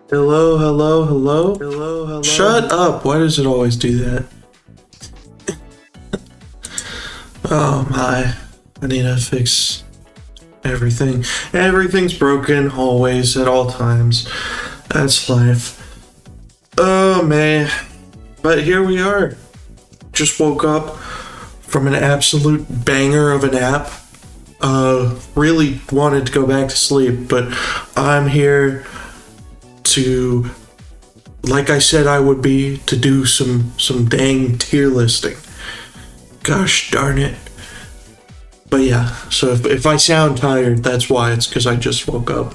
Hello, hello, hello. Hello, hello. Shut up. Why does it always do that? Oh my. I need to fix everything. Everything's broken always at all times. That's life. Oh man. But here we are. Just woke up from an absolute banger of a nap. Really wanted to go back to sleep, but I'm here to, like I said I would be, to do some dang tier listing. Gosh darn it. But yeah, so if I sound tired, that's why. It's because I just woke up.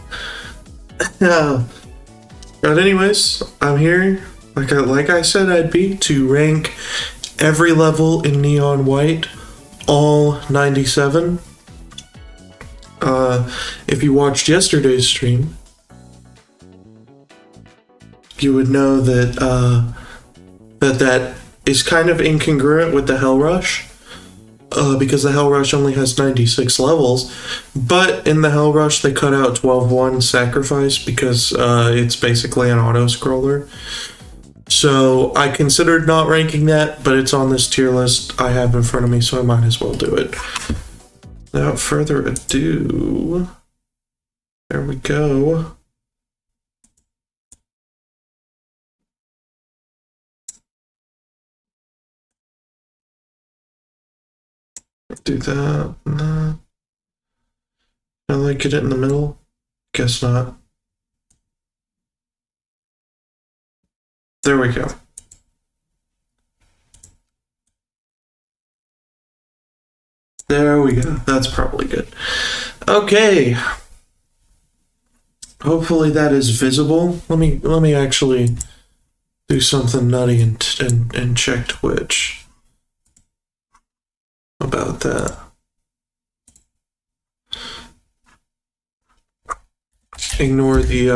But anyways, I'm here, like I said I'd be, to rank every level in Neon White, all 97. If you watched yesterday's stream, you would know that that is kind of incongruent with the Hell Rush, because the Hell Rush only has 96 levels, but in the Hell Rush they cut out 12-1 Sacrifice because it's basically an auto-scroller. So I considered not ranking that, but it's on this tier list I have in front of me, so I might as well do it. Without further ado, there we go. Do that. Nah. I like it in the middle. Guess not. There we go. There we go. That's probably good. Okay. Hopefully that is visible. Let me actually do something nutty and check Twitch about that. Ignore the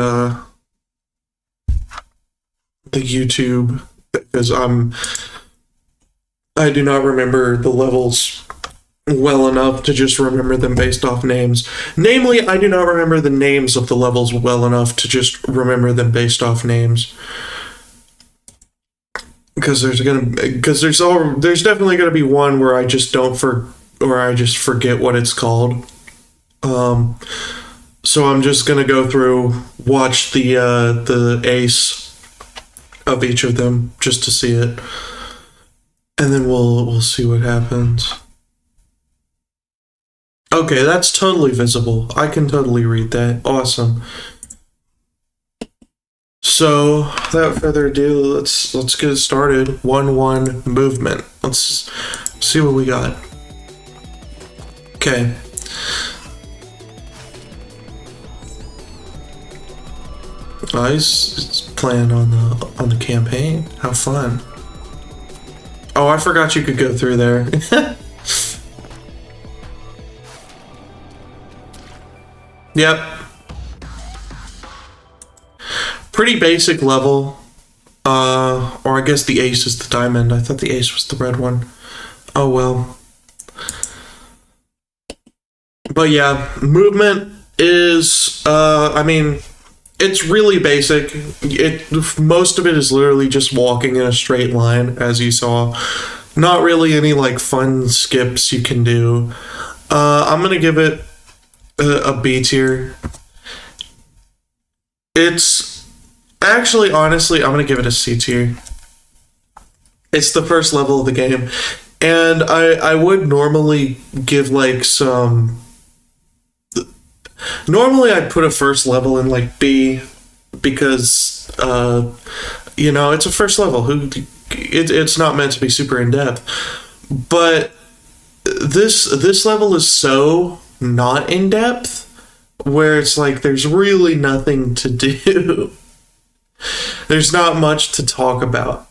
YouTube, because I do not remember the levels well enough to just remember them based off names. Namely, I do not remember the names of the levels well enough to just remember them based off names. Because there's definitely gonna be one where I just forget what it's called. So I'm just gonna go through, watch the ace of each of them just to see it, and then we'll see what happens. Okay, that's totally visible. I can totally read that. Awesome. So, without further ado, let's get started. 1-1 movement. Let's see what we got. Okay. He's playing on the campaign. How fun. Oh, I forgot you could go through there. Yep. Pretty basic level. Or I guess the ace is the diamond. I thought the ace was the red one. Oh well. But yeah, movement is, I mean, it's really basic. Most of it is literally just walking in a straight line, as you saw. Not really any like fun skips you can do. I'm gonna give it a B tier. It's actually, honestly, I'm gonna give it a C tier. It's the first level of the game, and I would normally give like some. Normally, I'd put a first level in like B, because it's a first level. It's not meant to be super in depth, but this level is so not in depth, where it's like there's really nothing to do. There's not much to talk about,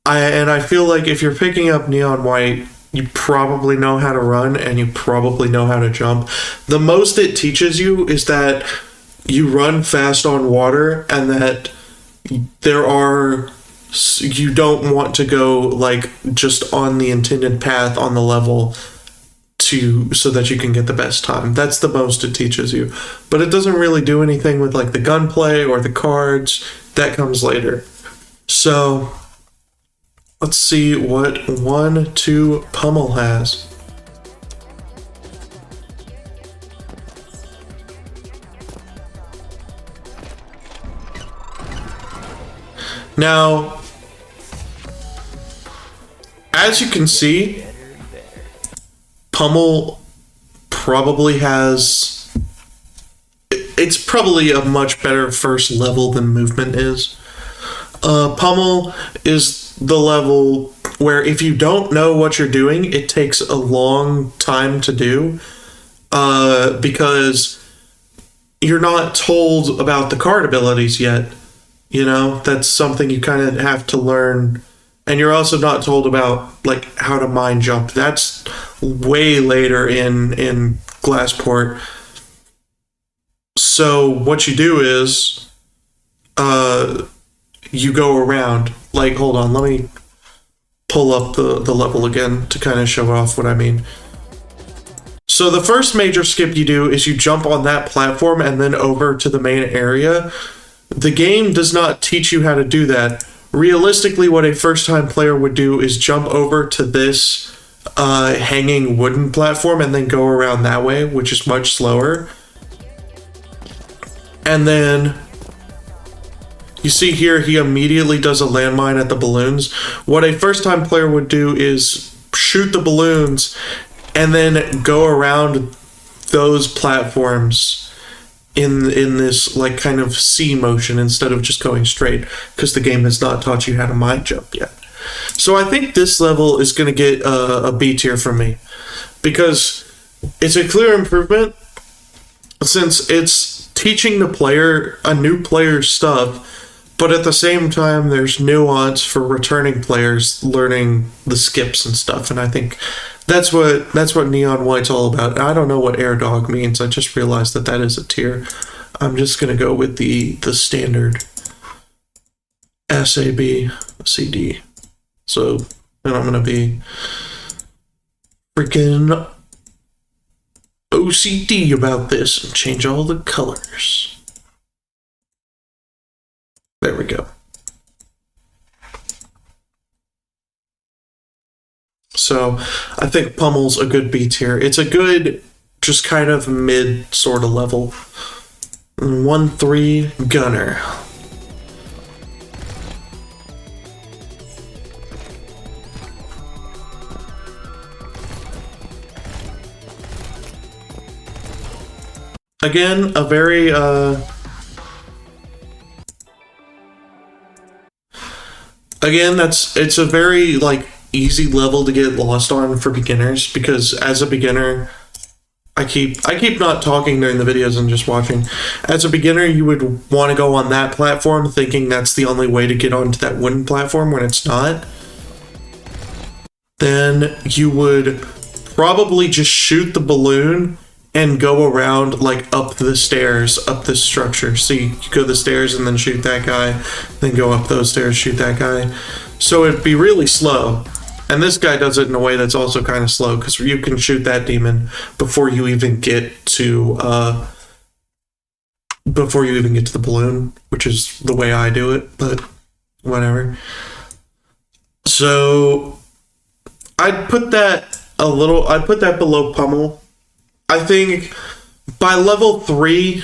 I feel like if you're picking up Neon White, you probably know how to run and you probably know how to jump. The most it teaches you is that you run fast on water, and that you don't want to go like just on the intended path on the level so that you can get the best time. That's the most it teaches you. But it doesn't really do anything with like the gunplay or the cards. That comes later. So let's see what 1-2 Pummel has. Now, as you can see, Pummel probably has... It's probably a much better first level than Movement is. Pummel is the level where if you don't know what you're doing, it takes a long time to do. Because you're not told about the card abilities yet. You know, that's something you kind of have to learn. And you're also not told about, like, how to mind jump. That's way later in Glassport. So what you do is, you go around. Like, hold on, let me pull up the level again to kind of show off what I mean. So the first major skip you do is you jump on that platform and then over to the main area. The game does not teach you how to do that. Realistically, what a first-time player would do is jump over to this hanging wooden platform and then go around that way, which is much slower. And then you see here, he immediately does a landmine at the balloons. What a first-time player would do is shoot the balloons and then go around those platforms in this like kind of C motion instead of just going straight, because the game has not taught you how to mind jump yet. So I think this level is going to get a B tier from me, because it's a clear improvement since it's teaching the player, a new player, stuff, but at the same time there's nuance for returning players learning the skips and stuff, and I think that's what Neon White's all about. And I don't know what Air Dog means. I just realized that is a tier. I'm just gonna go with the standard SAB CD. So then I'm gonna be freaking OCD about this and change all the colors. There we go. So I think Pummel's a good B tier. It's a good, just kind of mid sort of level. 1-3 Gunner. Again, a very it's a very like easy level to get lost on for beginners, because as a beginner, I keep not talking during the videos and just watching. As a beginner, you would want to go on that platform thinking that's the only way to get onto that wooden platform when it's not. Then you would probably just shoot the balloon and go around like up the stairs, up this structure. So you go the stairs and then shoot that guy, then go up those stairs, shoot that guy. So it'd be really slow. And this guy does it in a way that's also kind of slow, because you can shoot that demon before you even get to the balloon, which is the way I do it, but whatever. So I'd put that below Pummel. I think by level 3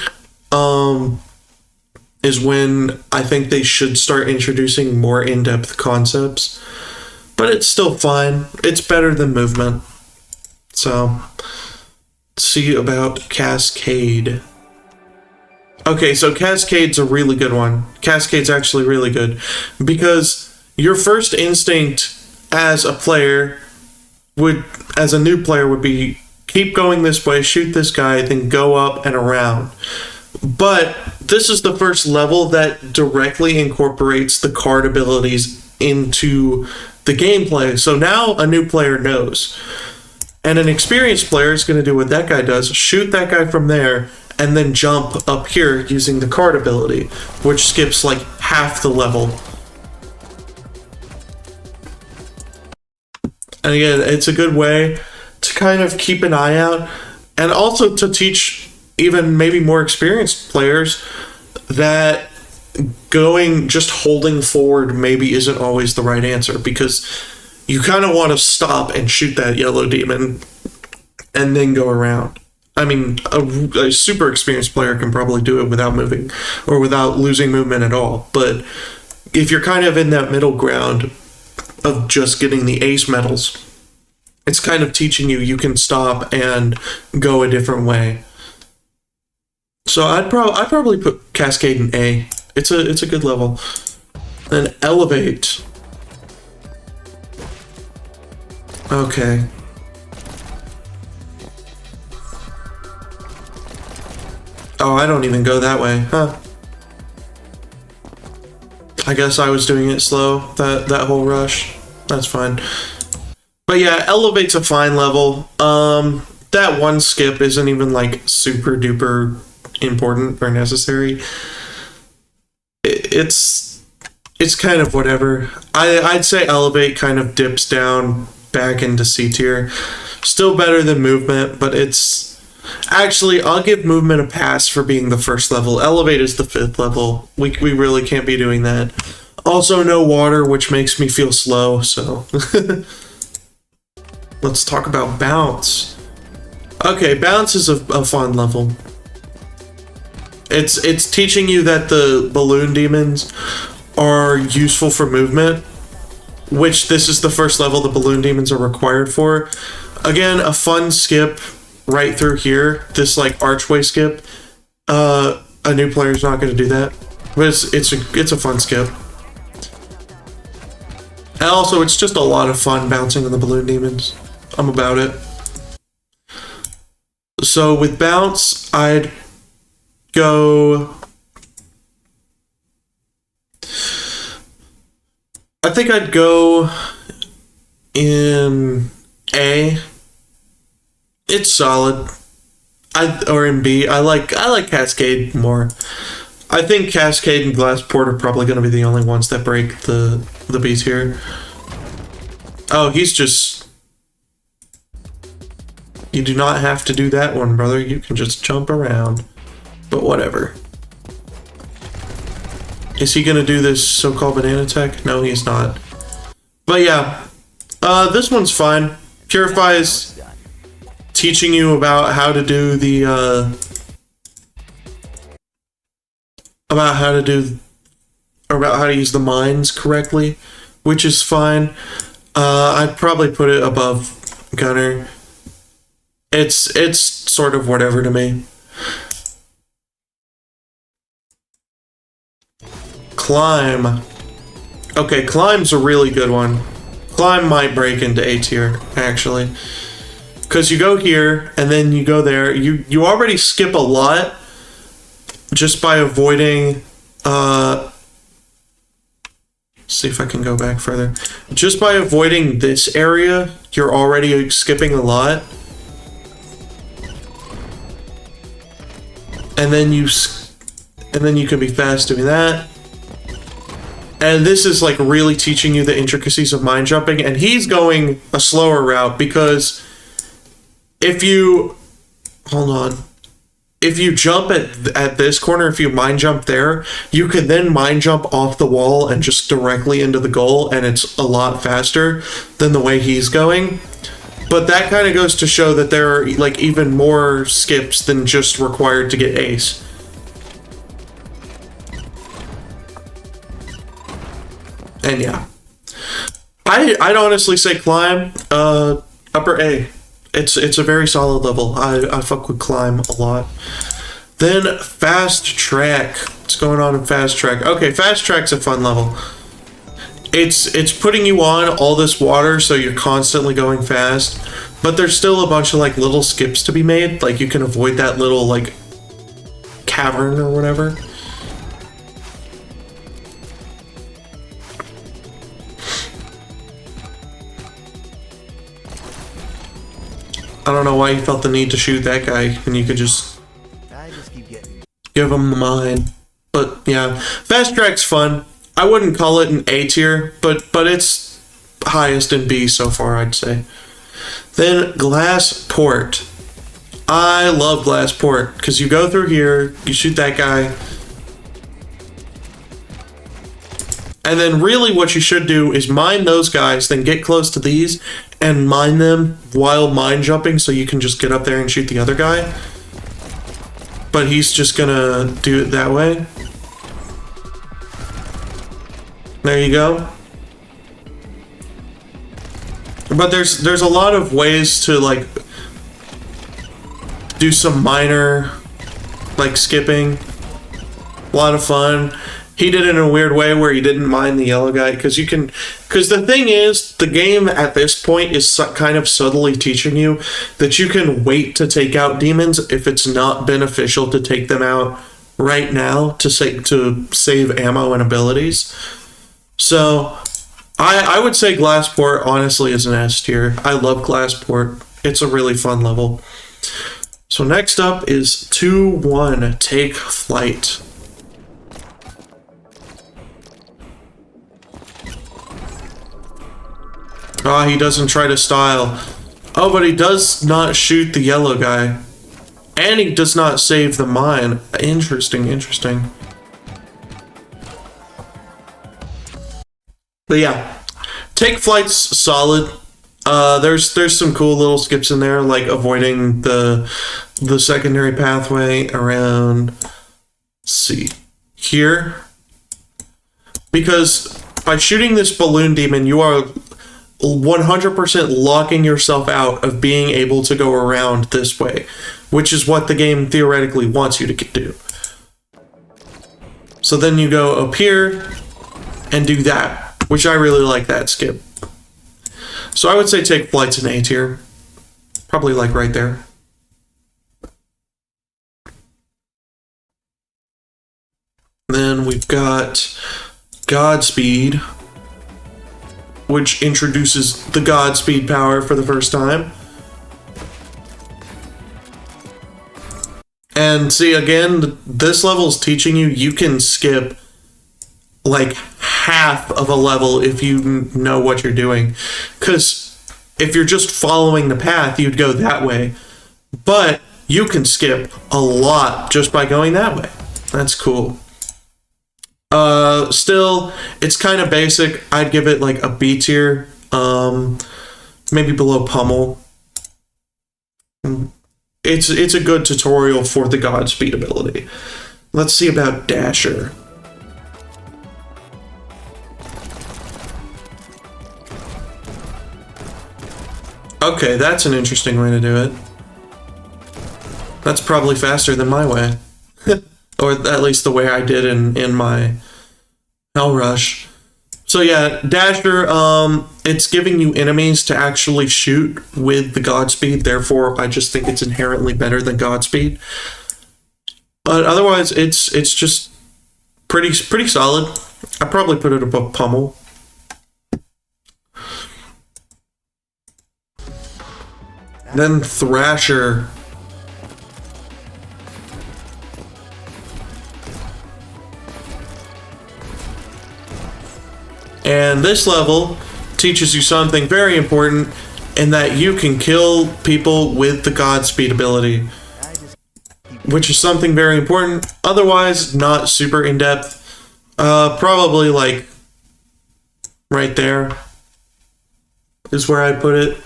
is when I think they should start introducing more in-depth concepts. But it's still fine. It's better than Movement. So, let's see about Cascade. Okay, so Cascade's a really good one. Cascade's actually really good, because your first instinct as a player as a new player would be, keep going this way, shoot this guy, then go up and around. But this is the first level that directly incorporates the card abilities into the gameplay. So now a new player knows. And an experienced player is going to do what that guy does, shoot that guy from there, and then jump up here using the card ability, which skips like half the level. And again, it's a good way to kind of keep an eye out, and also to teach even maybe more experienced players that just holding forward maybe isn't always the right answer, because you kind of want to stop and shoot that yellow demon and then go around. I mean, a super experienced player can probably do it without moving or without losing movement at all. But if you're kind of in that middle ground of just getting the ace medals, it's kind of teaching you can stop and go a different way. So I'd probably put Cascade in A. It's a good level. Then Elevate. Okay. Oh, I don't even go that way, huh? I guess I was doing it slow, that whole rush. That's fine. But yeah, Elevate's a fine level. That one skip isn't even like super duper important or necessary. It's kind of whatever. I'd say Elevate kind of dips down back into C tier. Still better than Movement, but it's... Actually, I'll give Movement a pass for being the first level. Elevate is the 5th level. We really can't be doing that. Also, no water, which makes me feel slow, so... Let's talk about Bounce. Okay, Bounce is a fun level. It's teaching you that the balloon demons are useful for movement, which this is the first level the balloon demons are required for. Again, a fun skip right through here, this like archway skip. A new player's not going to do that, but it's a fun skip. And also, it's just a lot of fun bouncing on the balloon demons. I'm about it. So with Bounce, I'd go... I think I'd go in A. It's solid. Or in B. I like Cascade more. I think Cascade and Glassport are probably going to be the only ones that break the B tier. Oh, he's just... You do not have to do that one, brother. You can just jump around. But whatever. Is he gonna do this so-called banana tech? No, he's not. But yeah, this one's fine. Purify is teaching you about how to do the, about how to use the mines correctly, which is fine. I'd probably put it above Gunner. It's sort of whatever to me. Climb. Okay, Climb's a really good one. Climb might break into A tier, actually. Because you go here, and then you go there. You already skip a lot just by avoiding... see if I can go back further. Just by avoiding this area, you're already skipping a lot. And then you can be fast doing that. And this is like really teaching you the intricacies of mine jumping, and he's going a slower route because if you jump at this corner, if you mine jump there, you can then mine jump off the wall and just directly into the goal, and it's a lot faster than the way he's going. But that kind of goes to show that there are like even more skips than just required to get ace. And yeah, I'd honestly say Climb, upper A. It's a very solid level. I fuck with Climb a lot. Then Fast Track. What's going on in Fast Track? Okay, Fast Track's a fun level. It's putting you on all this water, so you're constantly going fast. But there's still a bunch of like little skips to be made. Like you can avoid that little like cavern or whatever. I don't know why you felt the need to shoot that guy when you could just give him the mine. But yeah, Fast Track's fun. I wouldn't call it an A tier, but it's highest in B so far, I'd say. Then glass port. I love glass port because you go through here, you shoot that guy, and then really what you should do is mine those guys, then get close to these and mine them while mine jumping so you can just get up there and shoot the other guy. But he's just gonna do it that way. There you go. But there's a lot of ways to like do some minor like skipping. A lot of fun. He did it in a weird way where he didn't mind the yellow guy because the thing is, the game at this point is kind of subtly teaching you that you can wait to take out demons if it's not beneficial to take them out right now to save ammo and abilities. So I would say Glassport honestly is an S tier. I love Glassport. It's a really fun level. So next up is 2-1, Take Flight. Ah, he doesn't try to style. Oh, but he does not shoot the yellow guy. And he does not save the mine. Interesting, interesting. But yeah, Take Flight's solid. There's some cool little skips in there, like avoiding the secondary pathway around, let's see, here. Because by shooting this balloon demon, you are 100% locking yourself out of being able to go around this way, which is what the game theoretically wants you to do. So then you go up here and do that, which I really like that skip. So I would say Take Flight's an A tier. Probably like right there. Then we've got Godspeed, which introduces the Godspeed power for the first time. And see, again, this level is teaching you can skip like half of a level if you know what you're doing. Because if you're just following the path, you'd go that way. But you can skip a lot just by going that way. That's cool. Still, it's kind of basic. I'd give it like a B tier. Maybe below Pummel. It's a good tutorial for the Godspeed ability. Let's see about Dasher. Okay, that's an interesting way to do it. That's probably faster than my way. Or at least the way I did in my Hell Rush. So yeah, Dasher, it's giving you enemies to actually shoot with the Godspeed, therefore I just think it's inherently better than Godspeed. But otherwise, it's just pretty solid. I'd probably put it above Pummel. Then Thrasher. And this level teaches you something very important in that you can kill people with the Godspeed ability, which is something very important. Otherwise, not super in-depth. Probably like right there is where I put it.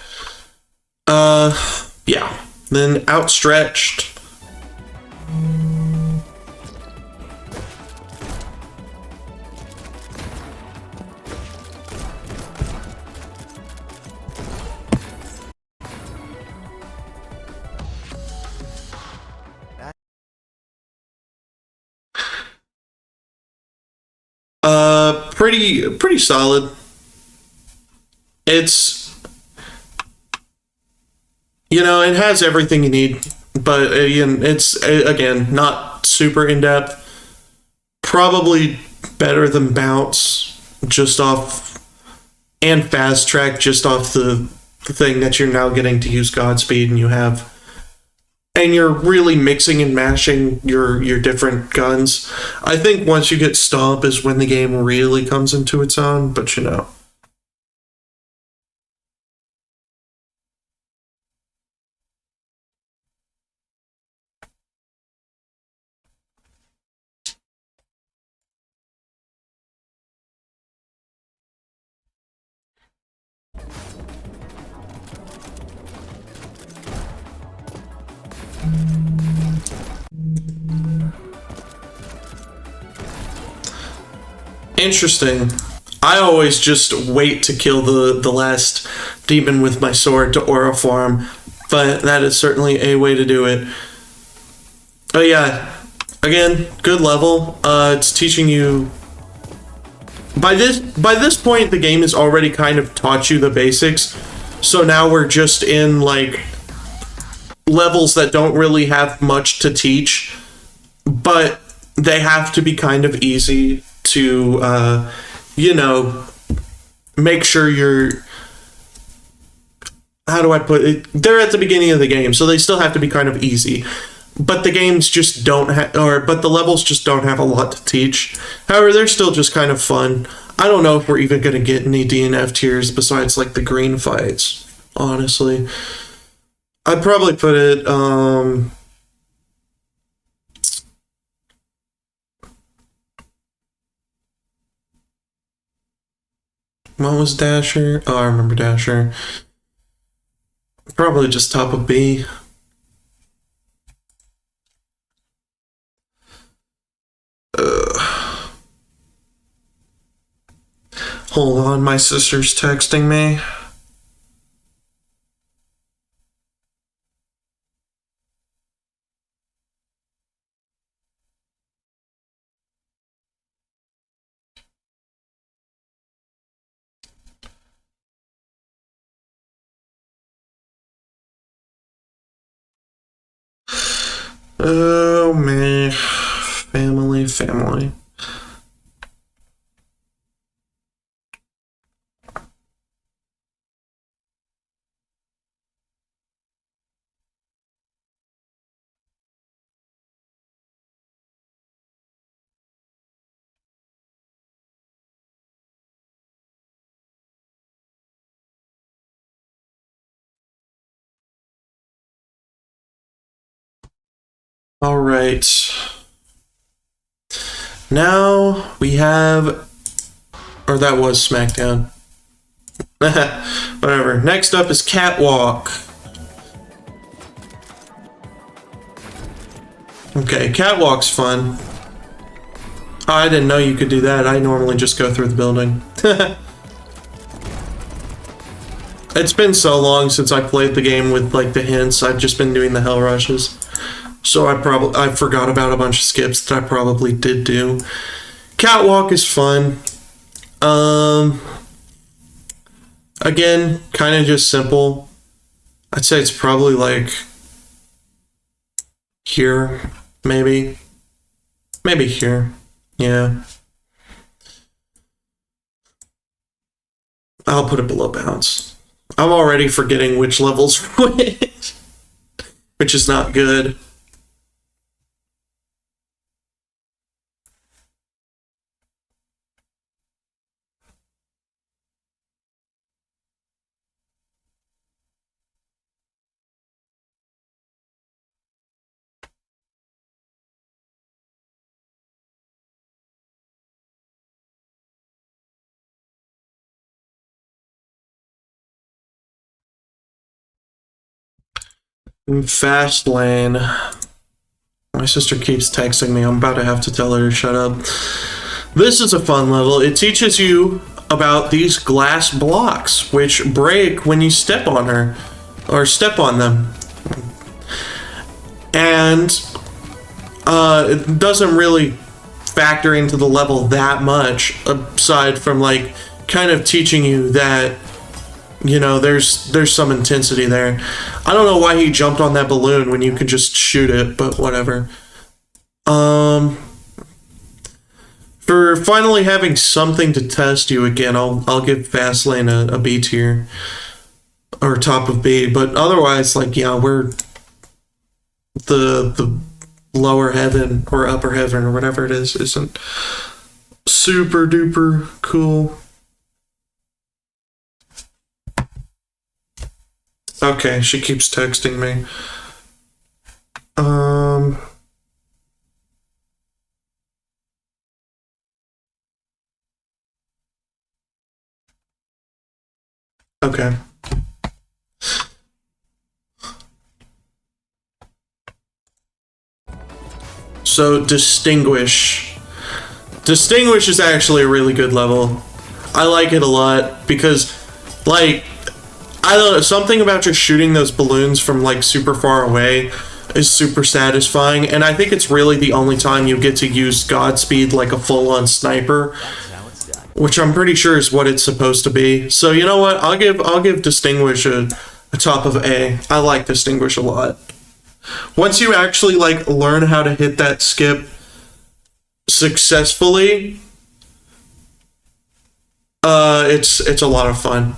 Yeah. Then Outstretched. Pretty solid. It's, you know, it has everything you need, but it's, again, not super in-depth. Probably better than Bounce, just off, and Fast Track, just off the thing that you're now getting to use Godspeed, and you have, and you're really mixing and mashing your different guns. I think once you get Stomp is when the game really comes into its own, but you know. Interesting. I always just wait to kill the last demon with my sword to aura farm, but that is certainly a way to do it. Oh yeah, again, good level. It's teaching you. By this point, the game has already kind of taught you the basics, so now we're just in like levels that don't really have much to teach, but they have to be kind of easy to, you know, make sure you're. How do I put it? They're at the beginning of the game, so they still have to be kind of easy. But the games just don't have, but the levels just don't have a lot to teach. However, they're still just kind of fun. I don't know if we're even going to get any DNF tiers besides like the green fights, honestly. I'd probably put it, what was Dasher? Oh, I remember Dasher. Probably just top of B. Hold on, my sister's texting me. Oh man, family. All right. Now we have, or that was SmackDown. Whatever. Next up is Catwalk. Okay, Catwalk's fun. Oh, I didn't know you could do that. I normally just go through the building. It's been so long since I played the game with like the hints. I've just been doing the hell rushes. So I forgot about a bunch of skips that I probably did do. Catwalk is fun. Again, kind of just simple. I'd say it's probably like here, maybe. Maybe here. Yeah. I'll put it below bounds. I'm already forgetting which levels which, which is not good. Fast lane. My sister keeps texting me. I'm about to have to tell her to shut up. This is a fun level. It teaches you about these glass blocks, which break when you step on her, or step on them. And it doesn't really factor into the level that much, aside from like kind of teaching you that, you know, there's some intensity there. I don't know why he jumped on that balloon when you could just shoot it, but whatever. For finally having something to test you again, I'll give Fastlane a B tier. Or top of B, but otherwise, like, yeah, we're the lower heaven or upper heaven or whatever it is isn't super duper cool. Okay, she keeps texting me. Okay. So Distinguish. Distinguish is actually a really good level. I like it a lot because, like, I don't know, something about just shooting those balloons from like super far away is super satisfying, and I think it's really the only time you get to use Godspeed like a full-on sniper, which I'm pretty sure is what it's supposed to be. So you know what? I'll give Distinguish a top of A. I like Distinguish a lot. Once you actually like learn how to hit that skip successfully, it's a lot of fun.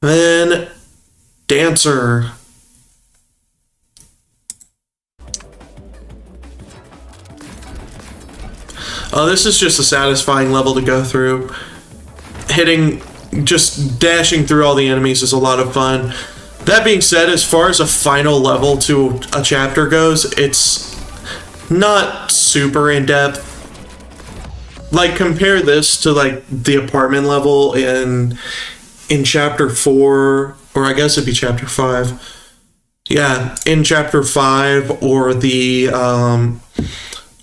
Then Dancer. This is just a satisfying level to go through. Just dashing through all the enemies is a lot of fun. That being said, as far as a final level to a chapter goes, it's not super in-depth. Like, compare this to, like, the apartment level in chapter 4, or I guess it'd be chapter 5. Yeah, in chapter 5, or the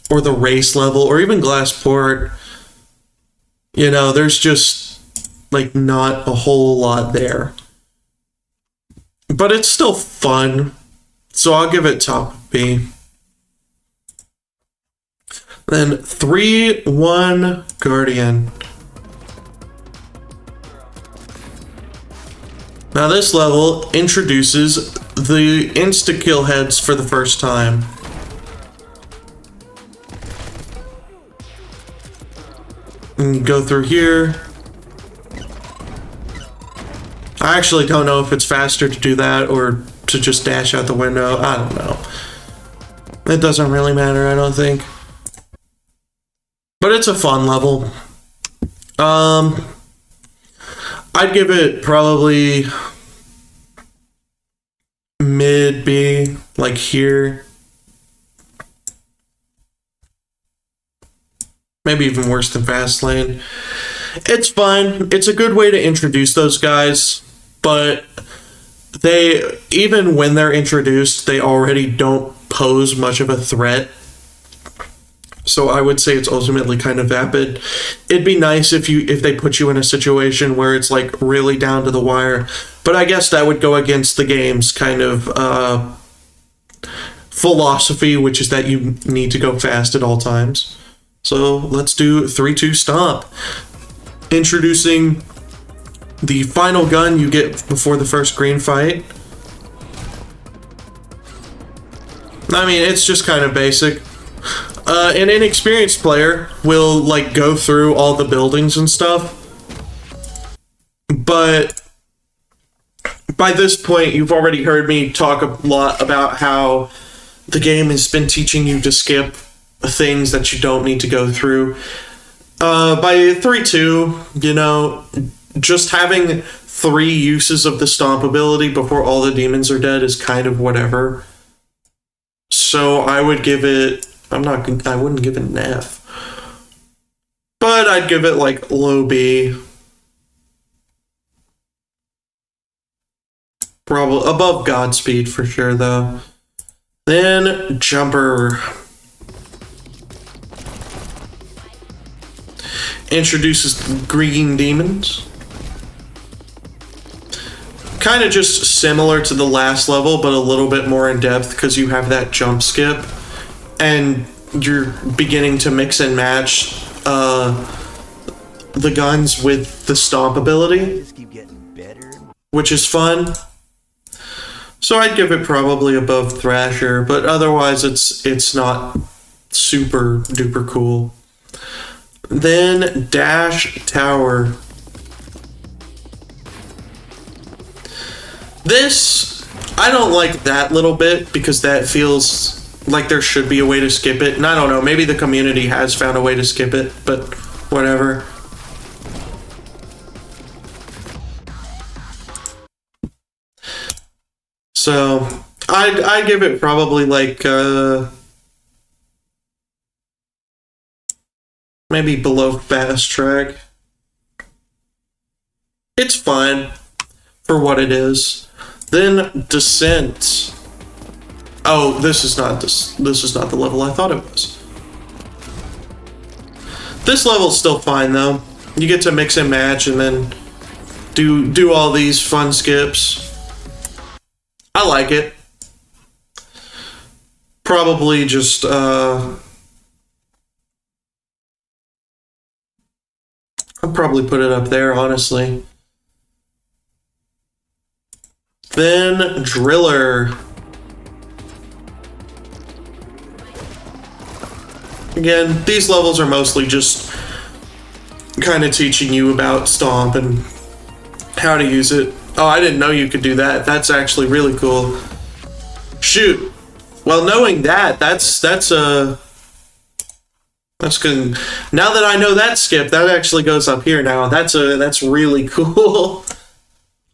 race level, or even Glassport. You know, there's just, like, not a whole lot there. But it's still fun, so I'll give it top B. Then 3-1 Guardian. Now this level introduces the insta-kill heads for the first time. And go through here. I actually don't know if it's faster to do that or to just dash out the window. I don't know. It doesn't really matter, I don't think. But it's a fun level. I'd give it probably mid B, like here. Maybe even worse than Fastlane. It's fine. It's a good way to introduce those guys, but even when they're introduced, they already don't pose much of a threat. So I would say it's ultimately kind of vapid. It'd be nice if they put you in a situation where it's like really down to the wire, but I guess that would go against the game's kind of philosophy, which is that you need to go fast at all times. So let's do 3-2 Stomp. Introducing the final gun you get before the first green fight. I mean, it's just kind of basic. An inexperienced player will like go through all the buildings and stuff, but by this point you've already heard me talk a lot about how the game has been teaching you to skip things that you don't need to go through. By 3-2, you know, just having 3 uses of the Stomp ability before all the demons are dead is kind of whatever. So I would give it, I wouldn't give it an F. But I'd give it like low B. Probably above Godspeed for sure though. Then Jumper. Introduces green demons. Kind of just similar to the last level, but a little bit more in depth because you have that jump skip. And you're beginning to mix and match the guns with the Stomp ability, which is fun. So I'd give it probably above Thrasher, but otherwise it's not super duper cool. Then Dash Tower. This, I don't like that little bit because that feels like there should be a way to skip it. And I don't know, maybe the community has found a way to skip it, but whatever. So I'd give it probably like maybe below Fast Track. It's fine for what it is. Then Descent. Oh, this is not the level I thought it was. This level's still fine though. You get to mix and match and then do all these fun skips. I like it. Probably just I'll probably put it up there, honestly. Then Driller. Again, these levels are mostly just kind of teaching you about Stomp and how to use it. Oh, I didn't know you could do that. That's actually really cool. Shoot. Well, knowing that, that's good. Now that I know that skip, that actually goes up here now. That's really cool.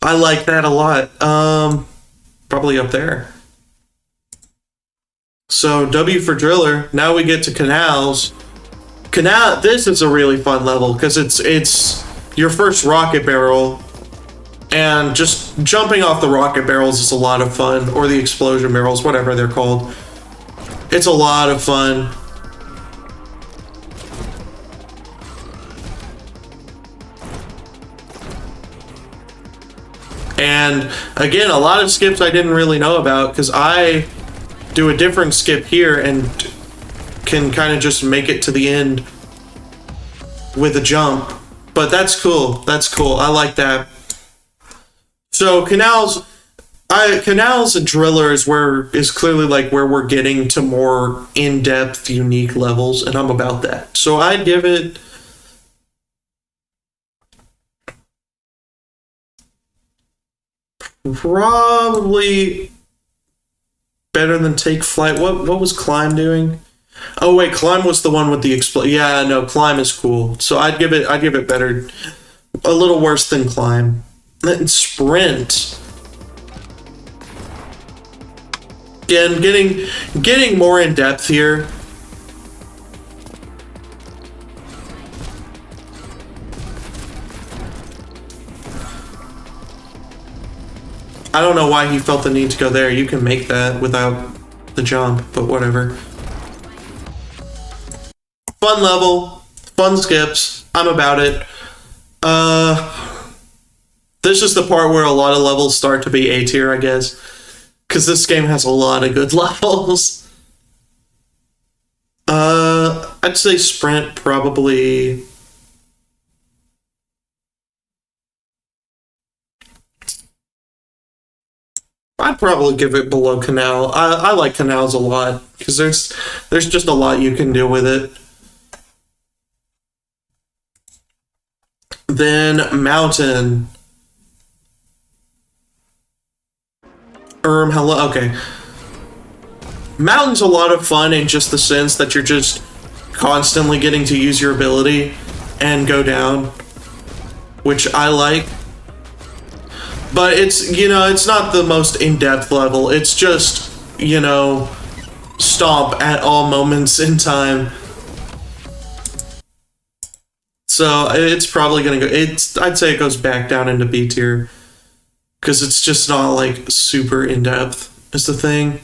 I like that a lot. Probably up there. So W for Driller. Now we get to Canals. This is a really fun level because it's your first rocket barrel, and just jumping off the rocket barrels is a lot of fun, or the explosion barrels, whatever they're called. It's a lot of fun. And again, a lot of skips I didn't really know about because I do a different skip here and can kind of just make it to the end with a jump. But that's cool. That's cool. I like that. So Canals and Driller is clearly like where we're getting to more in-depth, unique levels, and I'm about that. So I'd give it probably better than Take Flight. What was Climb doing? Oh wait, Climb was the one with the explosion. Yeah, no, Climb is cool. So I'd give it better, a little worse than Climb. Then Sprint. Again, getting more in depth here. I don't know why he felt the need to go there. You can make that without the jump, but whatever. Fun level, fun skips. I'm about it. This is the part where a lot of levels start to be A tier, I guess. Because this game has a lot of good levels. I'd say Sprint probably... I'd probably give it below Canal. I like Canals a lot because there's just a lot you can do with it. Then Mountain. Hello. Okay. Mountain's a lot of fun in just the sense that you're just constantly getting to use your ability and go down, which I like. But it's not the most in-depth level. It's just, stomp at all moments in time. So it's probably gonna go. I'd say it goes back down into B tier because it's just not like super in-depth is the thing.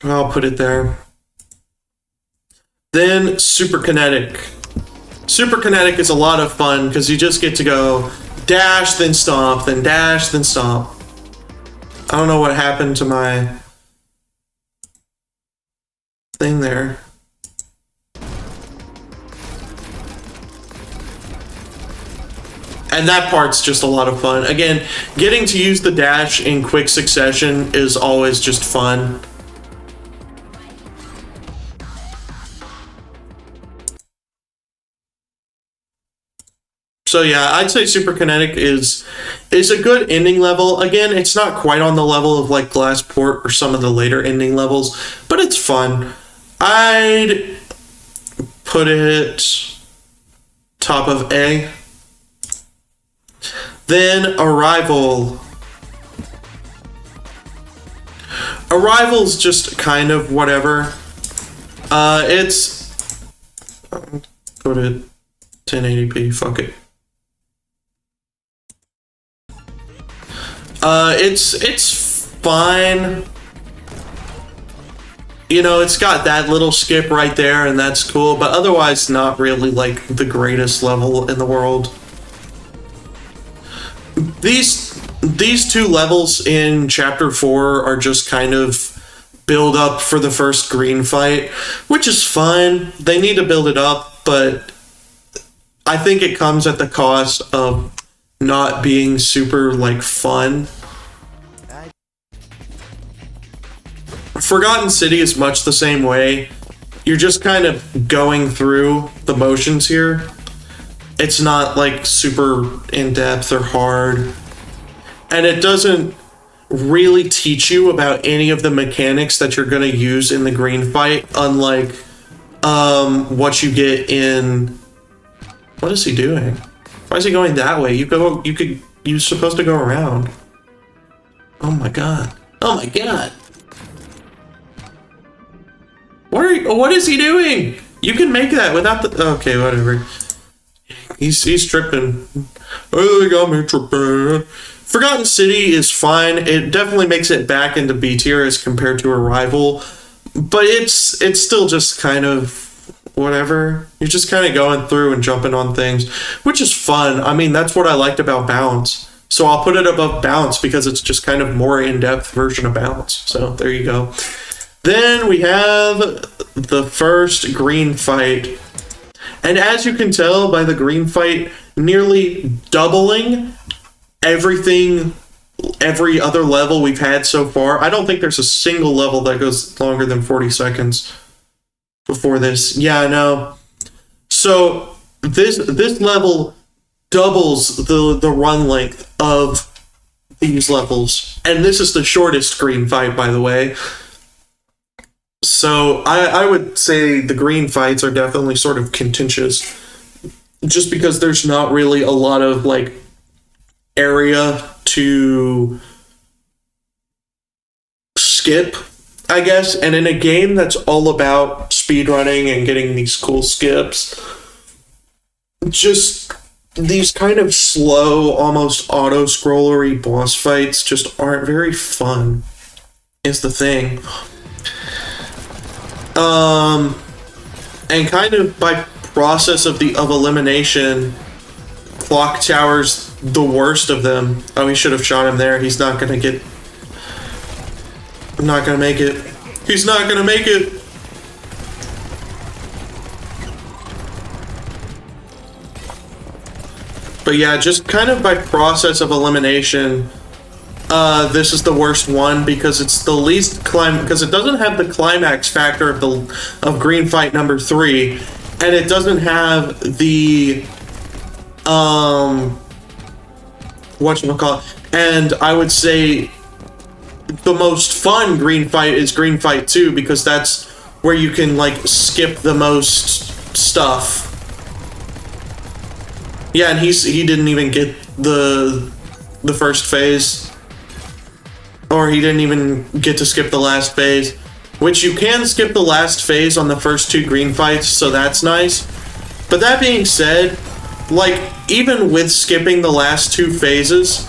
I'll put it there. Then Super Kinetic. Super Kinetic is a lot of fun because you just get to go dash, then stomp, then dash, then stomp. I don't know what happened to my thing there. And that part's just a lot of fun. Again, getting to use the dash in quick succession is always just fun. So yeah, I'd say Super Kinetic is a good ending level. Again, it's not quite on the level of like Glass Port or some of the later ending levels, but it's fun. I'd put it top of A. Then Arrival. Arrival's just kind of whatever. It's put it 1080p. Fuck it. It's fine. You know, it's got that little skip right there, and that's cool, but otherwise not really, like, the greatest level in the world. These two levels in Chapter 4 are just kind of build up for the first green fight, which is fine. They need to build it up, but I think it comes at the cost of not being super, like, fun. Forgotten City is much the same way. You're just kind of going through the motions here. It's not like super in-depth or hard. And it doesn't really teach you about any of the mechanics that you're going to use in the green fight, unlike what you get in... What is he doing? Why is he going that way? You're supposed to go around. Oh my god. Oh my god. What is he doing? You can make that without the... Okay, whatever. He's tripping. Oh, they got me tripping. Forgotten City is fine. It definitely makes it back into B tier as compared to Arrival. But it's still just kind of... whatever. You're just kind of going through and jumping on things, which is fun. I mean, that's what I liked about Balance. So I'll put it above Balance because it's just kind of more in-depth version of Balance. So there you go. Then we have the first green fight. And as you can tell by the green fight, nearly doubling everything, every other level we've had so far. I don't think there's a single level that goes longer than 40 seconds before this. Yeah, no. So this level doubles the run length of these levels. And this is the shortest green fight, by the way. So I would say the green fights are definitely sort of contentious, just because there's not really a lot of like area to skip, I guess. And in a game that's all about speedrunning and getting these cool skips, just these kind of slow, almost auto-scrollery boss fights just aren't very fun, is the thing. And kind of by process of elimination, Clock Tower's the worst of them. Oh, he should have shot him there. He's not gonna get... I'm not gonna make it. He's not gonna make it! But yeah, just kind of by process of elimination, this is the worst one because it's the least because it doesn't have the climax factor of green fight number 3, and it doesn't have the whatchamacallit. And I would say the most fun green fight is green fight 2 because that's where you can like skip the most stuff. Yeah, and he didn't even get the first phase. Or he didn't even get to skip the last phase. Which you can skip the last phase on the first 2 green fights, so that's nice. But that being said, like, even with skipping the last 2 phases,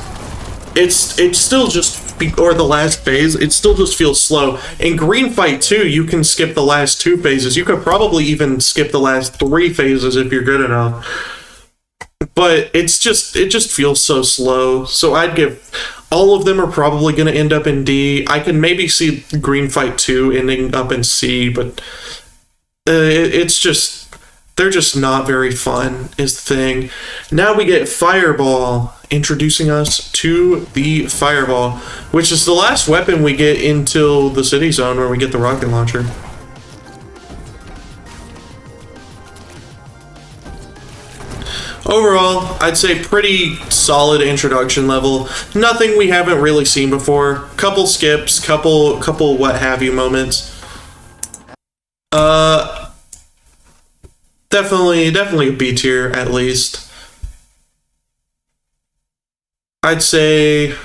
it's still just... or the last phase, it still just feels slow. In green fight 2, you can skip the last 2 phases. You could probably even skip the last 3 phases if you're good enough. But it just feels so slow. So I'd give... all of them are probably going to end up in D. I can maybe see Green Fight 2 ending up in C, but it's just... they're just not very fun, is the thing. Now we get Fireball, introducing us to the Fireball, which is the last weapon we get until the City Zone, where we get the rocket launcher. Overall, I'd say pretty solid introduction level. Nothing we haven't really seen before. Couple skips, couple what have you moments. Definitely a B tier at least. I'd say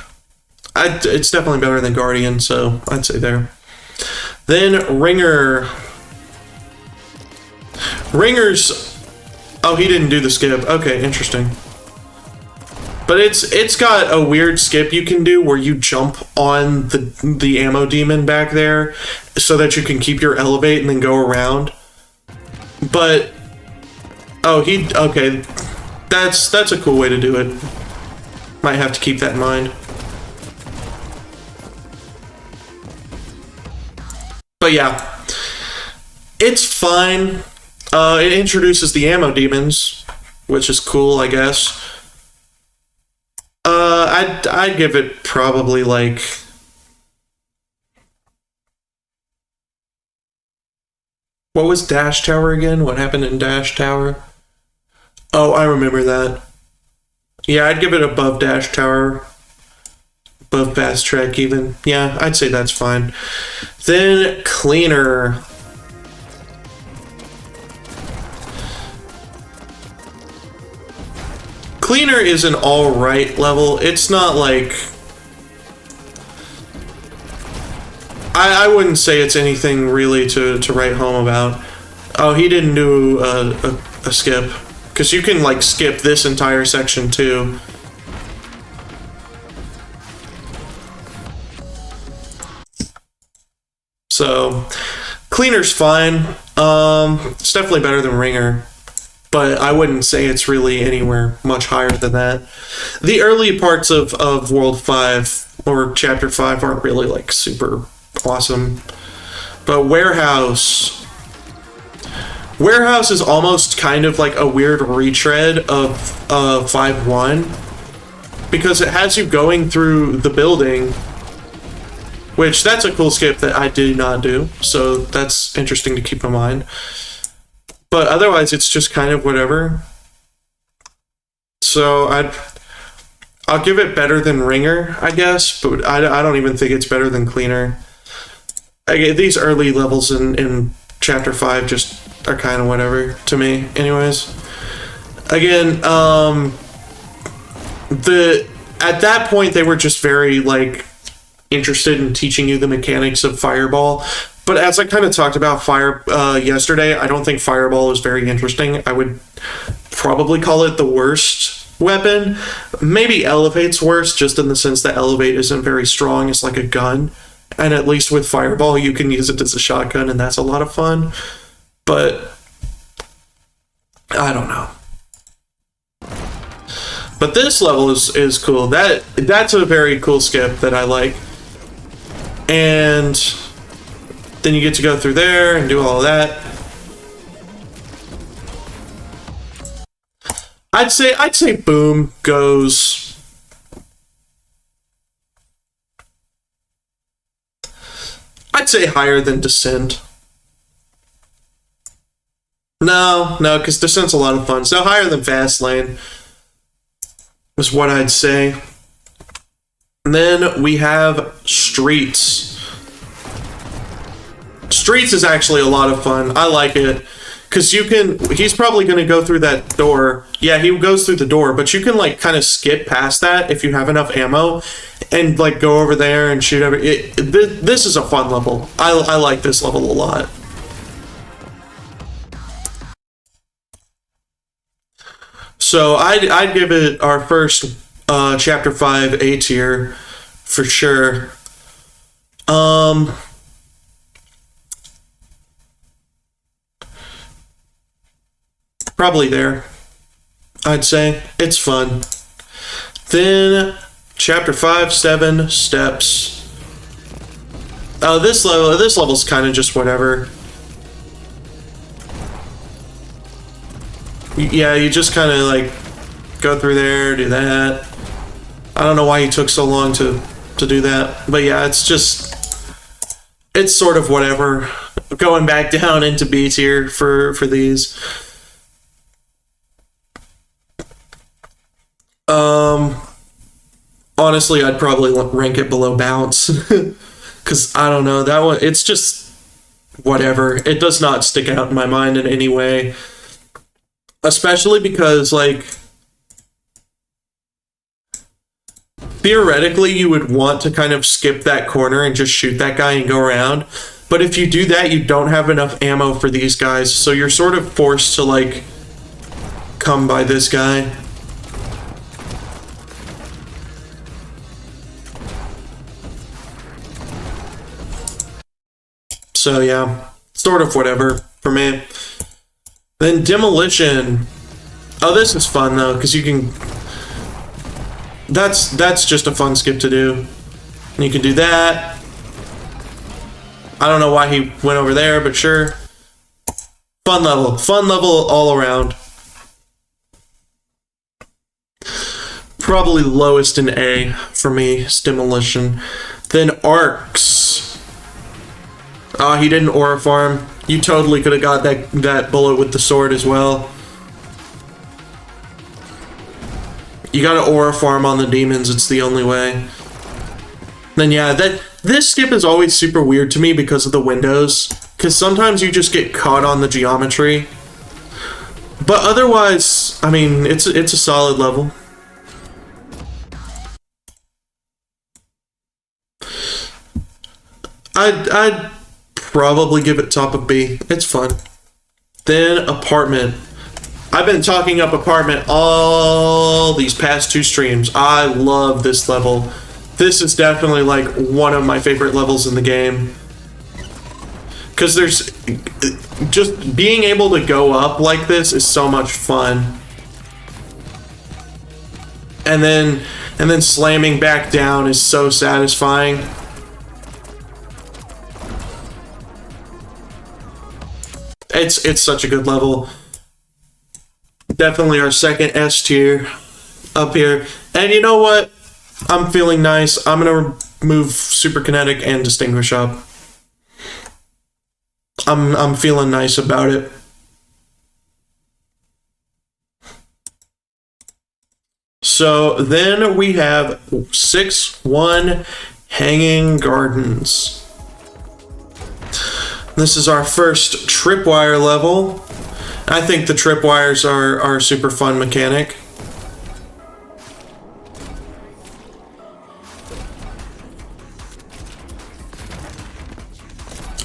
it's definitely better than Guardian, so I'd say there. Then Ringer. Ringer's... oh, he didn't do the skip. Okay, interesting. But it's got a weird skip you can do where you jump on the ammo demon back there so that you can keep your elevate and then go around. But okay. That's a cool way to do it. Might have to keep that in mind. But yeah, it's fine. It introduces the ammo demons, which is cool, I guess. I'd give it probably like... What was Dash Tower again? What happened in Dash Tower? Oh, I remember that. Yeah, I'd give it above Dash Tower. Above Fast Track even. Yeah, I'd say that's fine. Then Cleaner. Cleaner is an alright level. It's not like... I wouldn't say it's anything really to write home about. Oh, he didn't do a skip. Because you can, like, skip this entire section, too. So, Cleaner's fine. It's definitely better than Ringer. But I wouldn't say it's really anywhere much higher than that. The early parts of World 5, or Chapter 5, aren't really, like, super awesome. But Warehouse is almost kind of like a weird retread of 5.1 because it has you going through the building, which that's a cool skip that I did not do, so that's interesting to keep in mind. But otherwise, it's just kind of whatever. So I'll give it better than Ringer, I guess, but I don't even think it's better than Cleaner. These early levels in Chapter 5 just are kind of whatever to me, anyways. Again, at that point they were just very like interested in teaching you the mechanics of Fireball. But as I kind of talked about yesterday, I don't think Fireball is very interesting. I would probably call it the worst weapon. Maybe Elevate's worse, just in the sense that Elevate isn't very strong. It's like a gun. And at least with Fireball, you can use it as a shotgun, and that's a lot of fun. But I don't know. But this level is cool. That's a very cool skip that I like. And then you get to go through there and do all of that. I'd say Boom goes... I'd say higher than Descent. No, because Descent's a lot of fun. So higher than Fastlane is what I'd say. And then we have Streets. Streets is actually a lot of fun. I like it. Because he's probably going to go through that door. Yeah, he goes through the door, but you can, like, kind of skip past that if you have enough ammo and, like, go over there and shoot this is a fun level. I like this level a lot. So I'd give it our first Chapter 5 A tier for sure. Probably there. I'd say it's fun. Then Chapter 5, 7 Steps. Oh, this level's kind of just whatever. Yeah, you just kind of like go through there, do that. I don't know why he took so long to do that, but yeah, it's sort of whatever. Going back down into B tier for these. Honestly, I'd probably rank it below Bounce. Because, I don't know, that one, it's just whatever. It does not stick out in my mind in any way. Especially because, like, theoretically, you would want to kind of skip that corner and just shoot that guy and go around. But if you do that, you don't have enough ammo for these guys. So you're sort of forced to, like, come by this guy. So yeah, sort of whatever for me. Then demolition. Oh, this is fun though, because you can. That's just a fun skip to do. And you can do that. I don't know why he went over there, but sure. Fun level all around. Probably lowest in A for me is demolition. Then arcs. He didn't aura farm. You totally could have got that bullet with the sword as well. You gotta aura farm on the demons, it's the only way. Then yeah, this skip is always super weird to me because of the windows. Because sometimes you just get caught on the geometry. But otherwise, I mean, it's a solid level. I'd probably give it top of B. It's fun. Then apartment. I've been talking up apartment all these past 2 streams. I love this level. This is definitely like one of my favorite levels in the game. Because there's just being able to go up like this is so much fun. And then slamming back down is so satisfying. It's such a good level. Definitely our second S tier up here. And you know what? I'm feeling nice. I'm gonna move Super Kinetic and Distinguish up. I'm feeling nice about it. So then we have 6-1 Hanging Gardens. This is our first tripwire level. I think the tripwires are a super fun mechanic.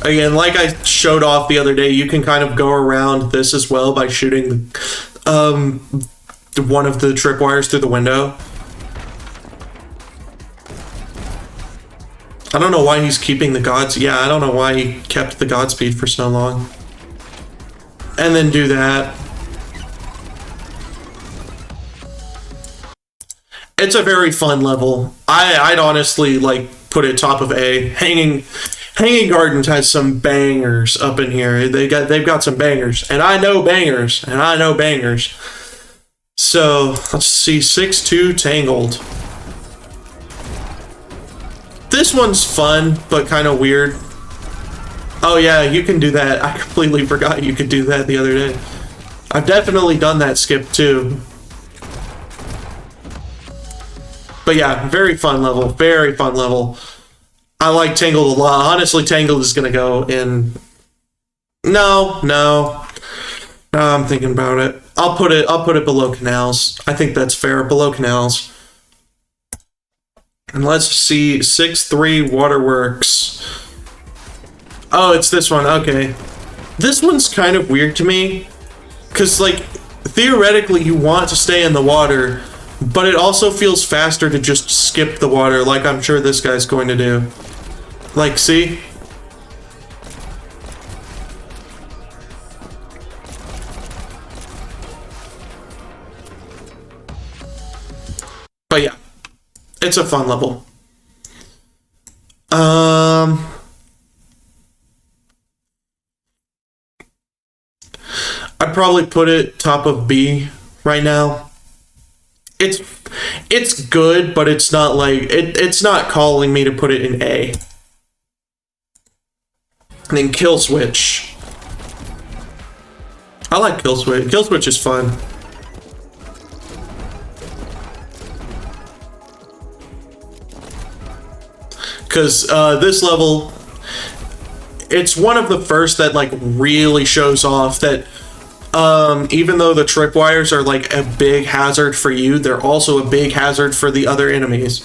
Again, like I showed off the other day, you can kind of go around this as well by shooting one of the tripwires through the window. I don't know why he's keeping the gods. Yeah, I don't know why he kept the Godspeed for so long. And then do that. It's a very fun level. I'd honestly like put it top of A. Hanging Gardens has some bangers up in here. They've got some bangers, and I know bangers, and I know bangers. So let's see, 6-2 Tangled. This one's fun, but kind of weird. Oh yeah, you can do that. I completely forgot you could do that the other day. I've definitely done that skip too. But yeah, very fun level. Very fun level. I like Tangled a lot. Honestly, Tangled is gonna go in. No, I'm thinking about it. I'll put it below Canals. I think that's fair. Below Canals. And let's see, 6-3 Waterworks. Oh, it's this one. Okay. This one's kind of weird to me. Because, like, theoretically you want to stay in the water, but it also feels faster to just skip the water, like I'm sure this guy's going to do. Like, see? But yeah. It's a fun level. I'd probably put it top of B right now. It's good, but it's not like it's not calling me to put it in A. And then Kill Switch. I like Kill Switch. Kill Switch is fun. Because this level, it's one of the first that like really shows off that even though the tripwires are like a big hazard for you, they're also a big hazard for the other enemies.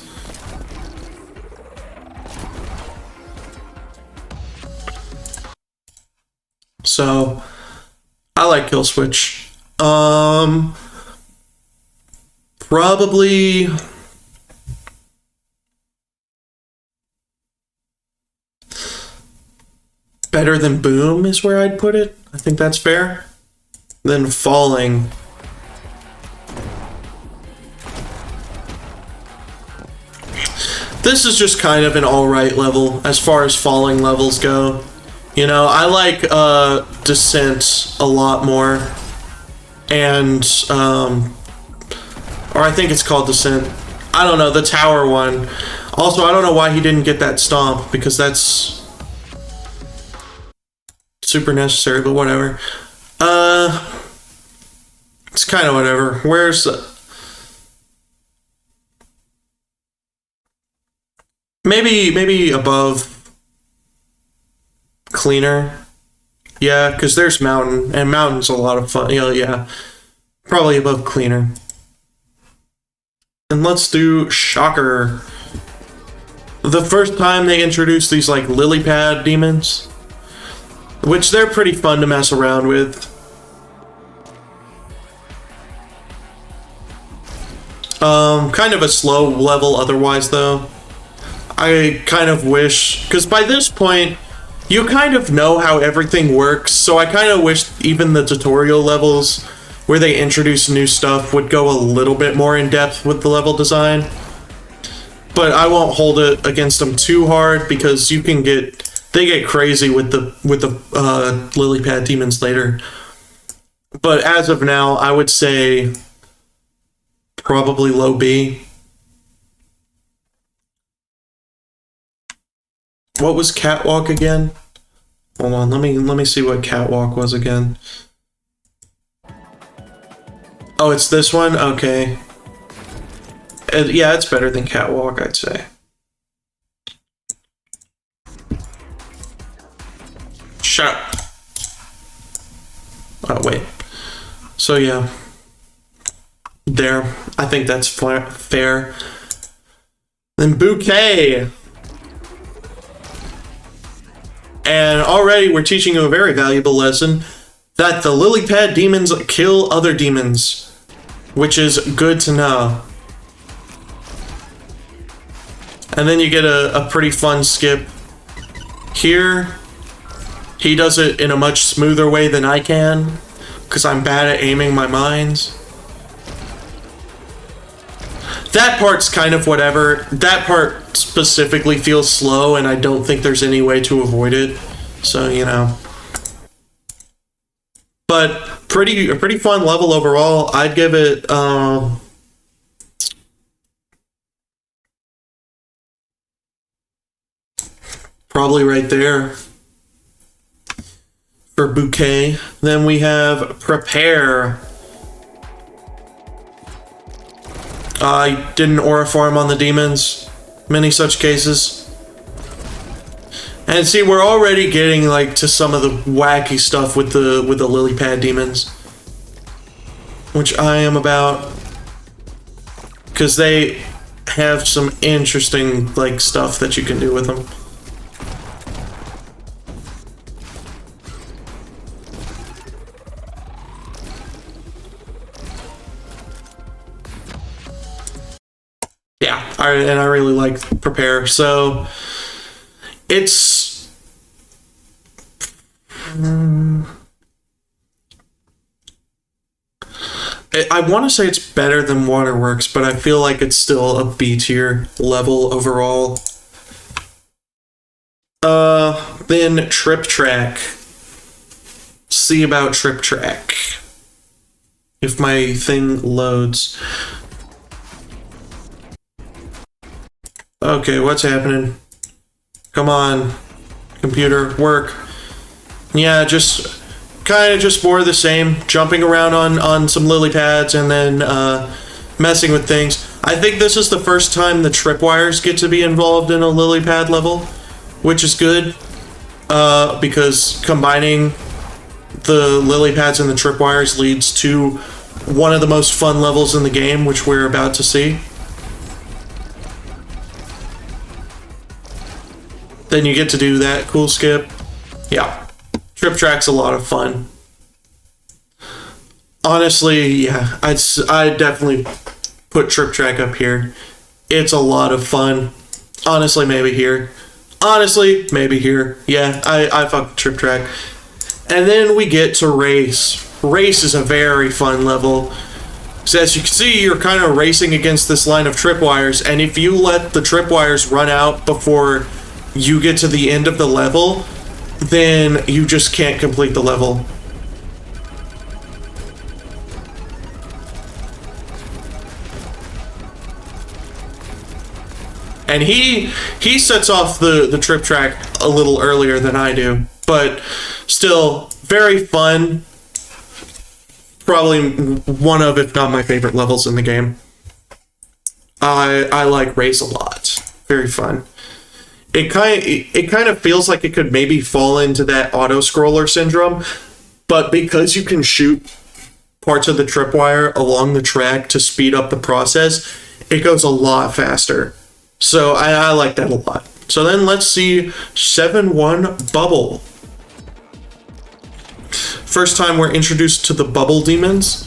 So I like Kill Switch. Probably better than boom is where I'd put it. I think that's fair. Then falling. This is just kind of an alright level as far as falling levels go. You know, I like Descent a lot more. And, or I think it's called Descent. I don't know, the tower one. Also, I don't know why he didn't get that stomp, because that's super necessary, but whatever. It's kind of whatever. Where's... Maybe above cleaner. Yeah, because there's mountain, and mountain's a lot of fun. You know, yeah, probably above cleaner. And let's do shocker. The first time they introduced these like lily pad demons, which they're pretty fun to mess around with. Kind of a slow level otherwise though. I kind of wish, because by this point, you kind of know how everything works, so I kind of wish even the tutorial levels where they introduce new stuff would go a little bit more in depth with the level design. But I won't hold it against them too hard, because they get crazy with the lily pad demons later. But as of now, I would say probably low B. What was Catwalk again? Hold on, let me see what Catwalk was again. Oh, it's this one? Okay. Yeah, it's better than Catwalk, I'd say. Shut up. Oh, wait. So, yeah. There. I think that's fair. Then Bouquet. And already we're teaching you a very valuable lesson, that the lily pad demons kill other demons, which is good to know. And then you get a pretty fun skip. Here, he does it in a much smoother way than I can, because I'm bad at aiming my mines. That part's kind of whatever. That part specifically feels slow, and I don't think there's any way to avoid it. So, you know. But a pretty fun level overall. I'd give it probably right there for Bouquet. Then we have Prepare. I didn't aura farm on the demons. Many such cases. And see, we're already getting like to some of the wacky stuff with the lily pad demons, which I am about, because they have some interesting like stuff that you can do with them. Yeah, and I really like Prepare. So it's I want to say it's better than Waterworks, but I feel like it's still a B tier level overall. Then Trip Track. See about Trip Track. If my thing loads. Okay, what's happening? Come on, computer, work. Yeah, just kind of just more of the same. Jumping around on some lily pads and then messing with things. I think this is the first time the tripwires get to be involved in a lily pad level, which is good, because combining the lily pads and the tripwires leads to one of the most fun levels in the game, which we're about to see. Then you get to do that cool skip. Yeah, Trip Track's a lot of fun. Honestly, yeah, I'd definitely put Trip Track up here. It's a lot of fun. Honestly, maybe here. Honestly, maybe here. Yeah, I fuck Trip Track. And then we get to Race. Race is a very fun level. So as you can see, you're kind of racing against this line of tripwires, and if you let the tripwires run out before you get to the end of the level, then you just can't complete the level. And he sets off the trip track a little earlier than I do, but still very fun. Probably one of, if not my favorite levels in the game. I like Race a lot. Very fun. It kind of feels like it could maybe fall into that auto scroller syndrome, but because you can shoot parts of the tripwire along the track to speed up the process, it goes a lot faster. So I like that a lot. So then let's see 7-1 Bubble. First time we're introduced to the bubble demons,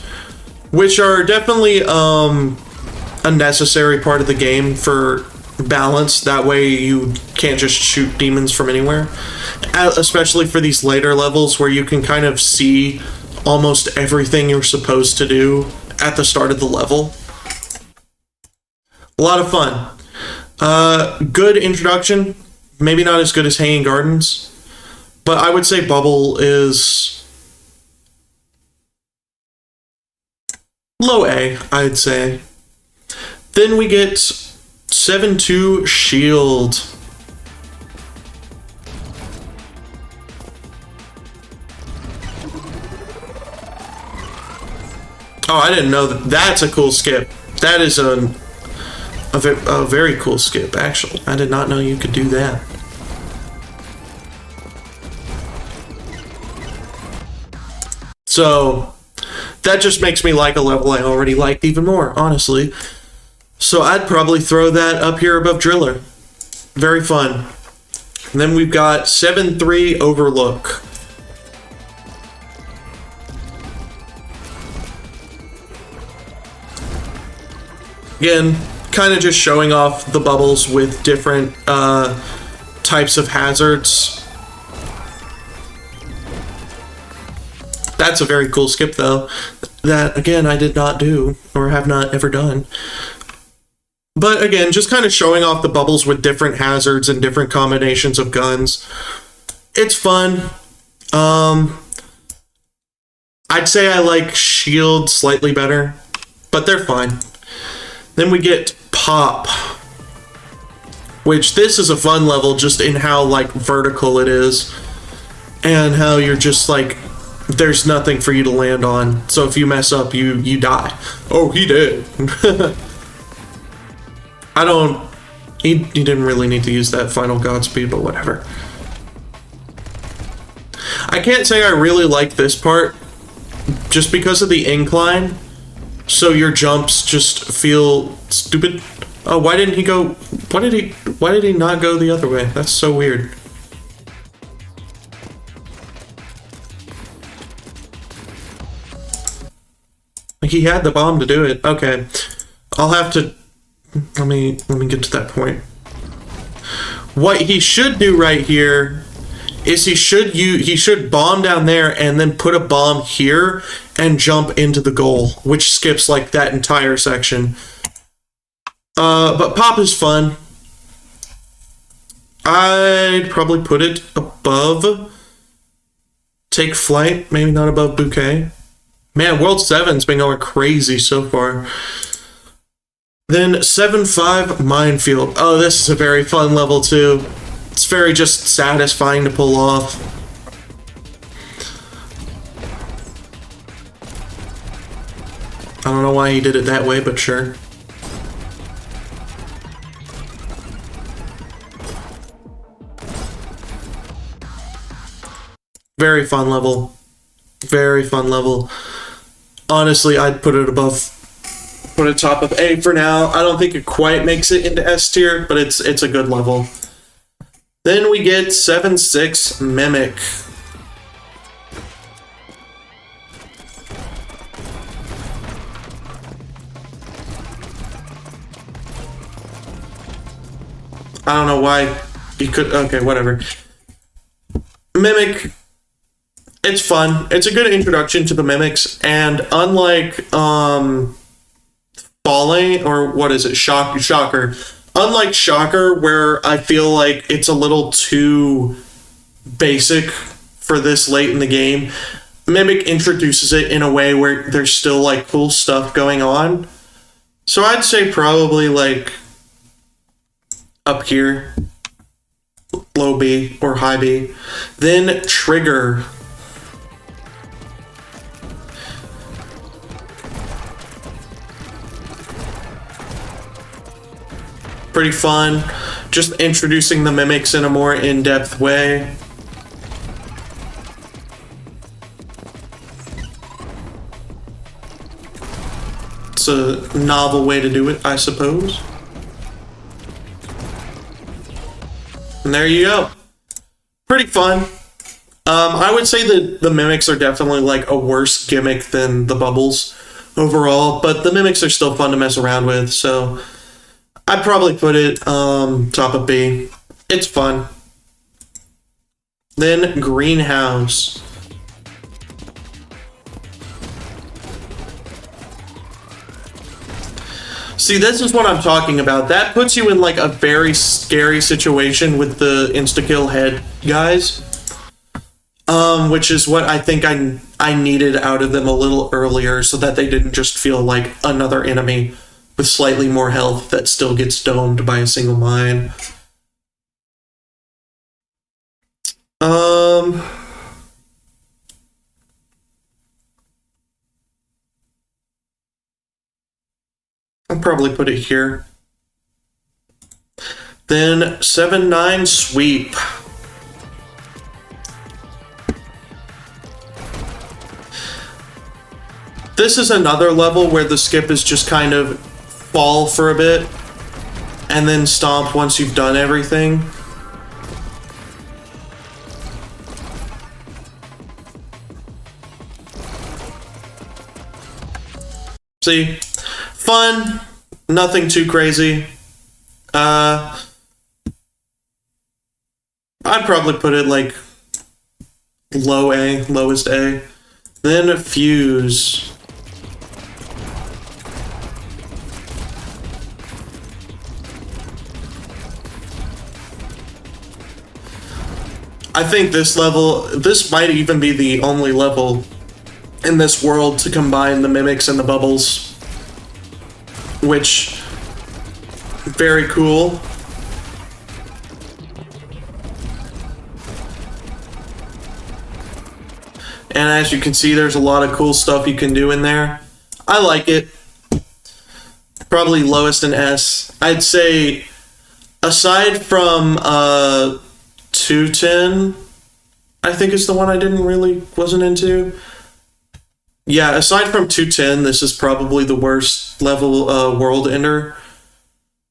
which are definitely a necessary part of the game for balance. That way you can't just shoot demons from anywhere, especially for these later levels where you can kind of see almost everything you're supposed to do at the start of the level. A lot of fun. Good introduction. Maybe not as good as Hanging Gardens, but I would say Bubble is low A, I'd say. Then we get 7-2 Shield. Oh, I didn't know that. That's a cool skip. That is a very cool skip, actually. I did not know you could do that. So that just makes me like a level I already liked even more, honestly. So I'd probably throw that up here above Driller. Very fun. And then we've got 7-3 Overlook. Again, kind of just showing off the bubbles with different types of hazards. That's a very cool skip, though. That, again, I did not do, or have not ever done. But again, just kind of showing off the bubbles with different hazards and different combinations of guns. It's fun. I'd say I like Shield slightly better, but they're fine. Then we get Pop, which this is a fun level just in how, like, vertical it is. And how you're just, like, there's nothing for you to land on. So if you mess up, you die. Oh, he did. He didn't really need to use that final Godspeed, but whatever. I can't say I really like this part just because of the incline. So your jumps just feel stupid. Oh, why did he not go the other way? That's so weird. Like, he had the bomb to do it. Okay. I'll have to let me get to that point. What he should do right here is he should bomb down there and then put a bomb here and jump into the goal, which skips like that entire section. But Pop is fun. I'd probably put it above Take Flight, maybe not above Bouquet. Man, World 7's been going crazy so far. Then 7-5 Minefield. Oh, this is a very fun level too. It's very just satisfying to pull off. I don't know why he did it that way, but sure. Very fun level. Very fun level. Honestly, I'd put it top of A for now. I don't think it quite makes it into S tier, but it's a good level. Then we get 7-6 Mimic. I don't know why You could, okay, whatever. Mimic, it's fun. It's a good introduction to the mimics, and unlike Falling, or what is it, Shocker. Unlike Shocker, where I feel like it's a little too basic for this late in the game, Mimic introduces it in a way where there's still like cool stuff going on. So I'd say probably like up here, low B or high B. Then Trigger. Pretty fun. Just introducing the mimics in a more in-depth way. It's a novel way to do it, I suppose. And there you go. Pretty fun. I would say that the mimics are definitely like a worse gimmick than the bubbles overall, but the mimics are still fun to mess around with, so I'd probably put it top of B. It's fun. Then Greenhouse. See, this is what I'm talking about. That puts you in like a very scary situation with the insta-kill head guys. Which is what I think I needed out of them a little earlier, so that they didn't just feel like another enemy with slightly more health that still gets domed by a single mine. I'll probably put it here. Then 7-9 Sweep. This is another level where the skip is just kind of fall for a bit and then stomp once you've done everything. See? Fun, nothing too crazy. I'd probably put it like low A, lowest A. Then Fuse. I think this might even be the only level in this world to combine the mimics and the bubbles, which, very cool. And as you can see, there's a lot of cool stuff you can do in there. I like it. Probably lowest in S. I'd say, aside from 210, I think is the one I wasn't into. Yeah, aside from 210, this is probably the worst level world ender.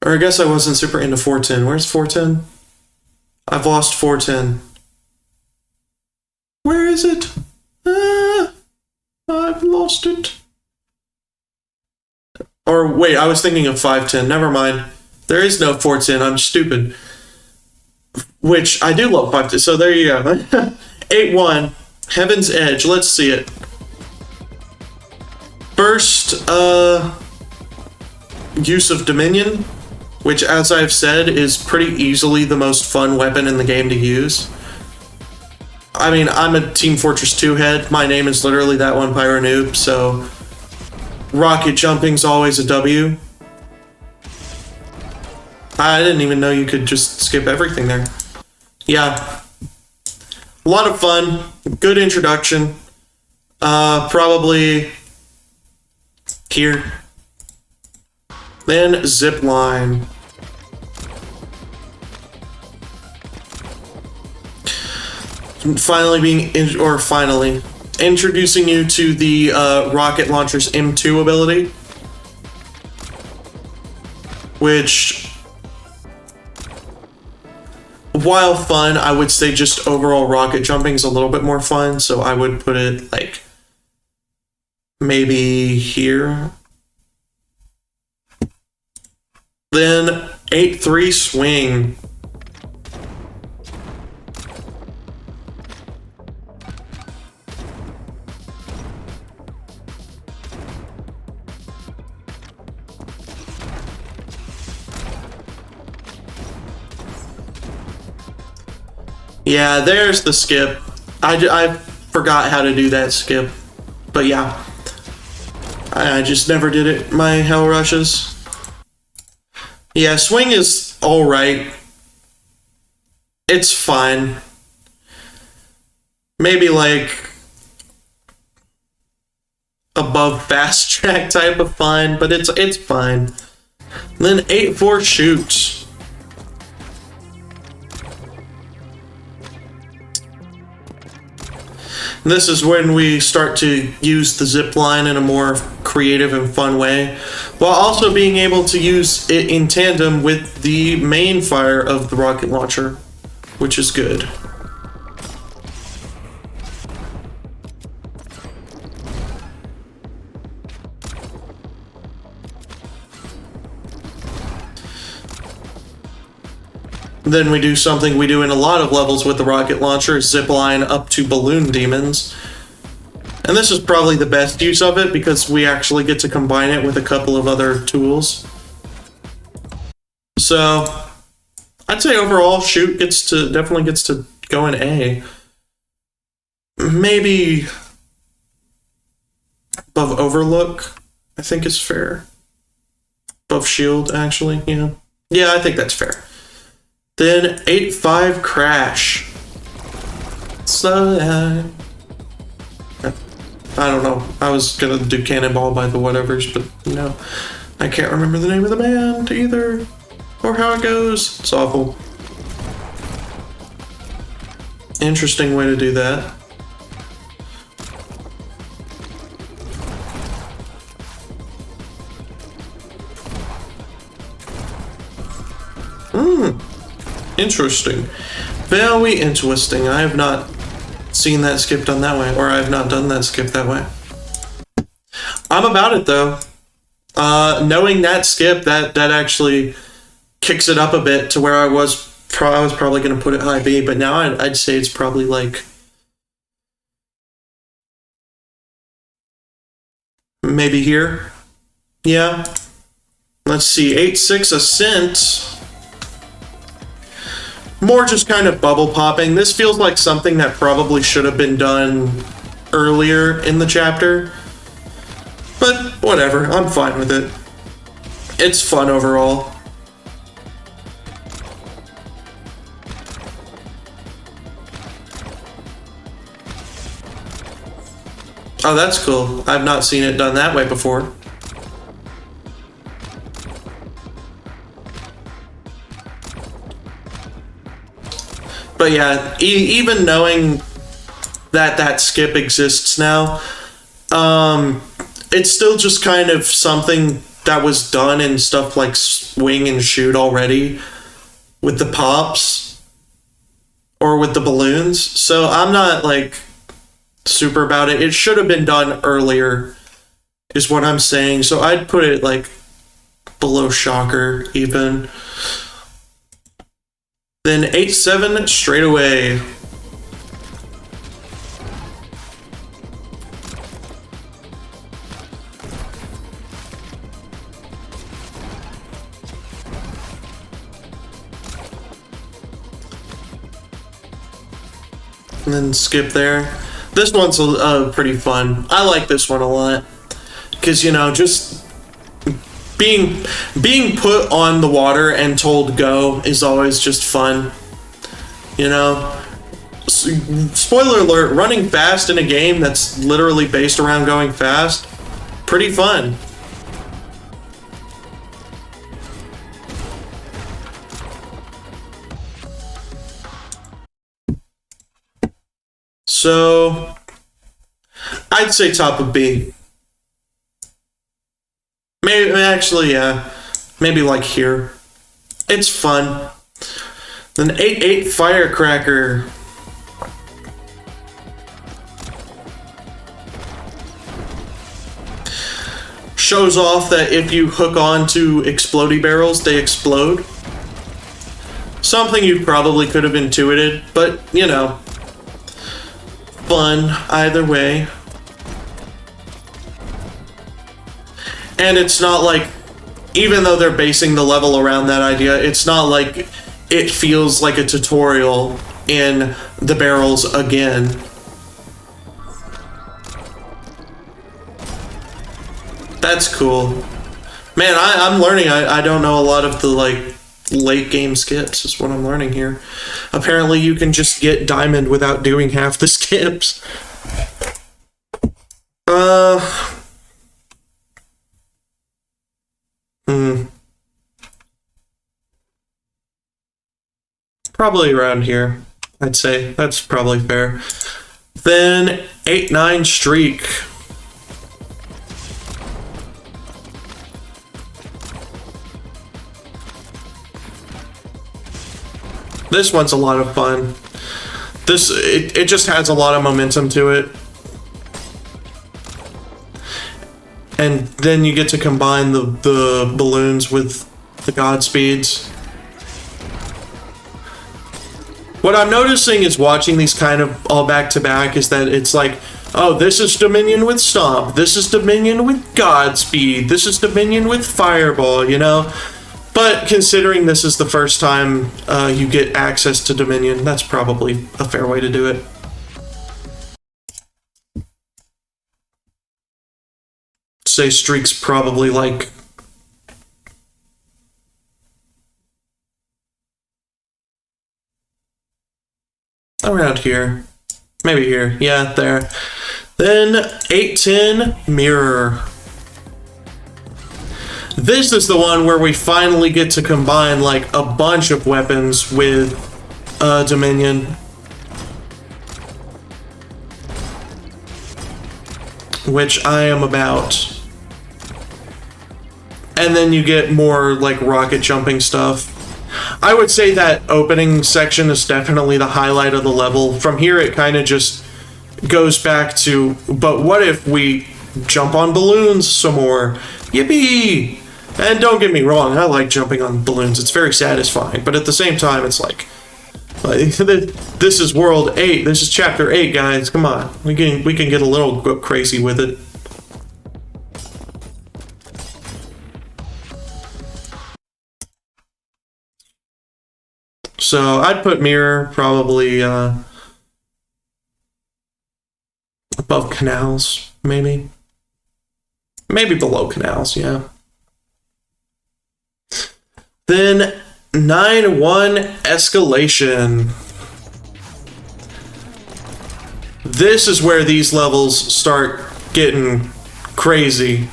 Or I guess I wasn't super into 410. Where's 410? I've lost 410. Where is it? I've lost it. Or wait, I was thinking of 510. Never mind. There is no 410. I'm stupid. Which I do love 510. So there you go. 8-1. Heaven's Edge. Let's see it. First, use of Dominion, which, as I've said, is pretty easily the most fun weapon in the game to use. I mean, I'm a Team Fortress 2 head. My name is literally that one, Pyro Noob, so rocket jumping's always a W. I didn't even know you could just skip everything there. Yeah. A lot of fun. Good introduction. Probably here. Then Zip Line. Finally introducing you to the rocket launcher's M2 ability, which, while fun, I would say just overall rocket jumping is a little bit more fun, so I would put it like maybe here. Then 8-3 Swing. Yeah, there's the skip. I forgot how to do that skip. But yeah. I just never did it. My hell rushes. Yeah, swing is alright. It's fine. Maybe like above fast track type of fine, but it's fine. And then 8-4 shoots. This is when we start to use the zip line in a more creative and fun way, while also being able to use it in tandem with the main fire of the rocket launcher, which is good. Then we do something we do in a lot of levels with the rocket launcher, zip line up to balloon demons. And this is probably the best use of it because we actually get to combine it with a couple of other tools. So I'd say overall shoot definitely gets to go in A. Maybe above overlook, I think is fair. Above shield, actually, yeah. Yeah, I think that's fair. Then 8-5 crash. So I don't know. I was gonna do Cannonball by the whatevers, but no. I can't remember the name of the band either. Or how it goes. It's awful. Interesting way to do that. Interesting. Very interesting. I have not seen that skip done that way, or I have not done that skip that way. I'm about it though. Knowing that skip, that actually kicks it up a bit to where I was probably going to put it high B, but now I'd say it's probably like maybe here. Yeah. Let's see. 8-6 Ascent. More just kind of bubble popping. This feels like something that probably should have been done earlier in the chapter. But whatever, I'm fine with it. It's fun overall. Oh, that's cool. I've not seen it done that way before. But yeah, even knowing that skip exists now, it's still just kind of something that was done in stuff like swing and shoot already with the pops or with the balloons. So I'm not like super about it. It should have been done earlier is what I'm saying. So I'd put it like below Shocker even. Then 8-7 straight away. And then skip there. This one's pretty fun. I like this one a lot. Because, you know, just being put on the water and told go is always just fun. You know? Spoiler alert, running fast in a game that's literally based around going fast, pretty fun. So, I'd say top of B. Maybe, actually, yeah. Maybe like here. It's fun. Then 8-8 Firecracker. Shows off that if you hook on to explodey barrels, they explode. Something you probably could have intuited, but, you know. Fun either way. And it's not like, even though they're basing the level around that idea, it's not like it feels like a tutorial in the barrels again. That's cool. Man, I'm learning. I don't know a lot of the, like, late game skips is what I'm learning here. Apparently you can just get diamond without doing half the skips. Probably around here, I'd say. That's probably fair. Then 8-9 streak. This one's a lot of fun. It just has a lot of momentum to it. And then you get to combine the balloons with the Godspeeds. What I'm noticing is watching these kind of all back to back is that it's like, oh, this is Dominion with Stomp, this is Dominion with Godspeed, this is Dominion with Fireball, you know? But considering this is the first time you get access to Dominion, that's probably a fair way to do it. Say streak's probably like around here. Maybe here. Yeah, there. Then 8-10 Mirror. This is the one where we finally get to combine like a bunch of weapons with Dominion. Which I am about. And then you get more like rocket jumping stuff. I would say that opening section is definitely the highlight of the level. From here it kind of just goes back to, but what if we jump on balloons some more? Yippee! And don't get me wrong, I like jumping on balloons. It's very satisfying. But at the same time, it's like this is World 8. This is Chapter 8, guys. Come on. We can get a little crazy with it. So I'd put Mirror probably above Canals, maybe. Maybe below Canals, yeah. Then 9-1 Escalation. This is where these levels start getting crazy.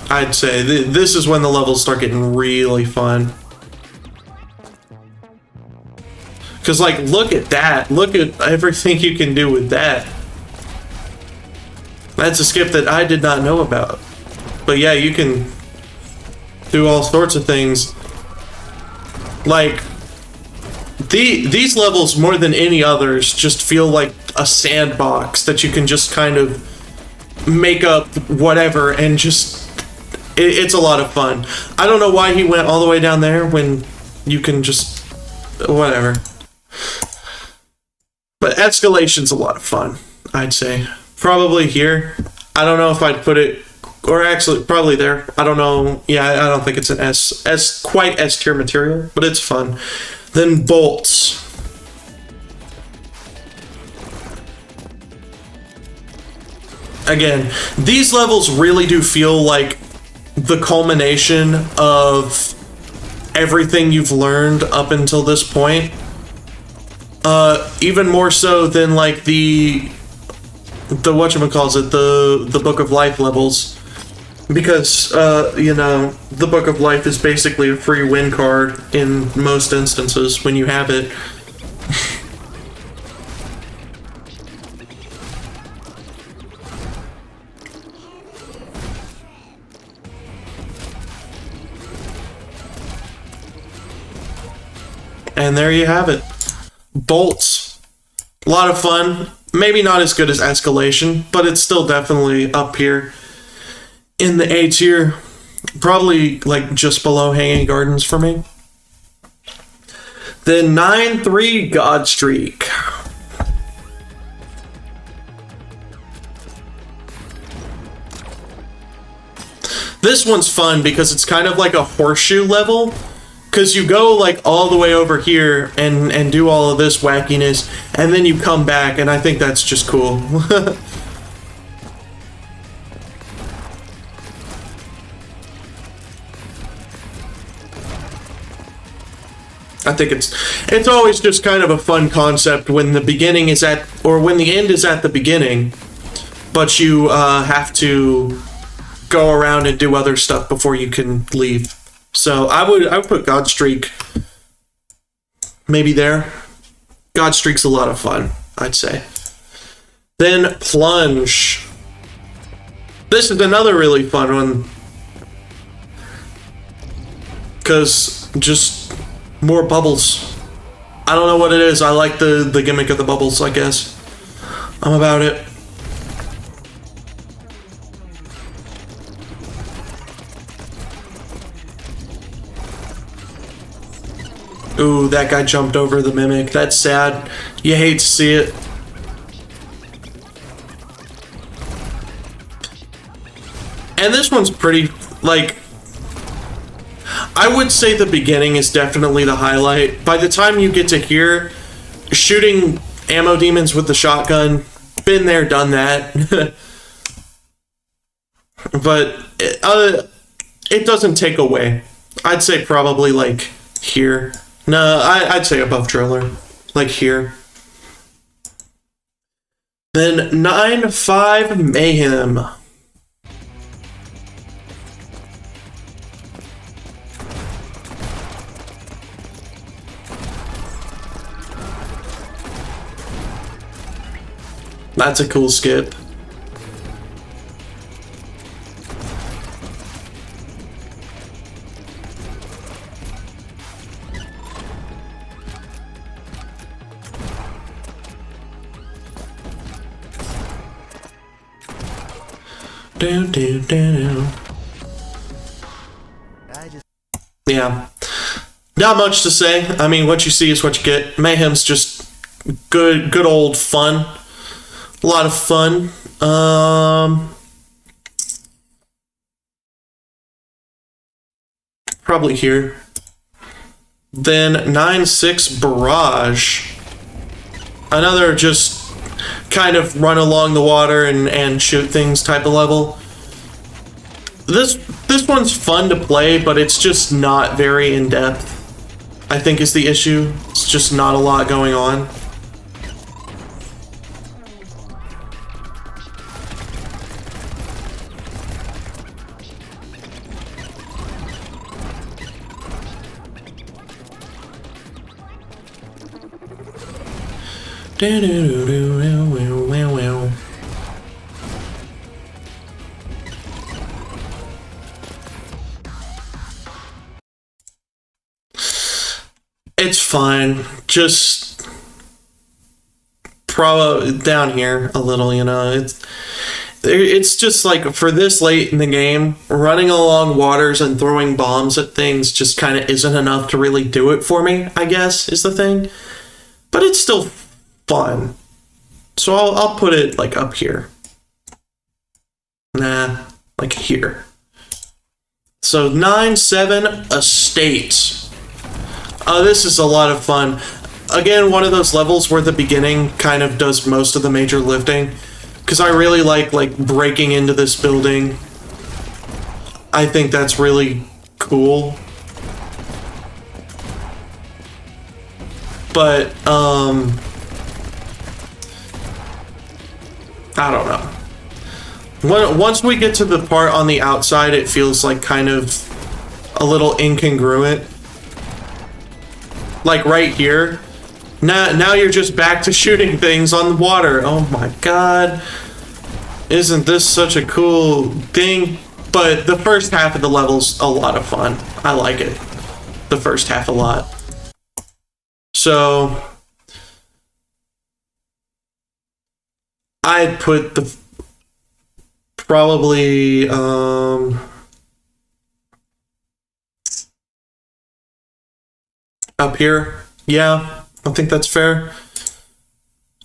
I'd say this is when the levels start getting really fun. Because, like, look at that. Look at everything you can do with that. That's a skip that I did not know about. But yeah, you can do all sorts of things. Like, these levels, more than any others, just feel like a sandbox that you can just kind of make up whatever and just... It's a lot of fun. I don't know why he went all the way down there when you can just... whatever. But Escalation's a lot of fun, I'd say. Probably here. I don't know if I'd put it... Or actually, probably there. I don't know. Yeah, I don't think it's an quite S tier material, but it's fun. Then Bolts. Again, these levels really do feel like the culmination of everything you've learned up until this point. Even more so than like the whatchamacallit, the Book of Life levels. Because, you know, the Book of Life is basically a free win card in most instances when you have it. And there you have it. Bolts. A lot of fun. Maybe not as good as Escalation, but it's still definitely up here in the A tier. Probably like just below Hanging Gardens for me. Then 9-3 God Streak. This one's fun because it's kind of like a horseshoe level. Because you go like all the way over here and do all of this wackiness, and then you come back, and I think that's just cool. I think it's always just kind of a fun concept when the beginning is at, or when the end is at the beginning, but you have to go around and do other stuff before you can leave. So I would put Godstreak maybe there. Godstreak's a lot of fun, I'd say. Then Plunge. This is another really fun one, because just more bubbles. I don't know what it is. I like the gimmick of the bubbles, I guess. I'm about it. Ooh, that guy jumped over the mimic. That's sad. You hate to see it. And this one's pretty, like, I would say the beginning is definitely the highlight. By the time you get to here, shooting ammo demons with the shotgun, been there, done that. But it doesn't take away. I'd say probably like here. No, I'd say above Driller. Like here. Then 9-5 Mayhem. That's a cool skip. Yeah. Not much to say. I mean, what you see is what you get. Mayhem's just good old fun. A lot of fun. Probably here. Then 9-6 Barrage. Another just kind of run along the water and shoot things type of level. This one's fun to play, but it's just not very in-depth, I think is the issue. It's just not a lot going on. It's fine. Just probably down here a little, you know. It's just like for this late in the game, running along waters and throwing bombs at things just kind of isn't enough to really do it for me, I guess, is the thing. But it's still fun. So I'll put it like up here. Nah, like here. So 9-7 Estates. This is a lot of fun. Again, one of those levels where the beginning kind of does most of the major lifting. Because I really like breaking into this building. I think that's really cool. But, I don't know. Once we get to the part on the outside, it feels like kind of a little incongruent. Like right here. Now you're just back to shooting things on the water. Oh my god. Isn't this such a cool thing? But the first half of the level's a lot of fun. I like it. The first half a lot. So I'd put the probably up here. Yeah, I think that's fair.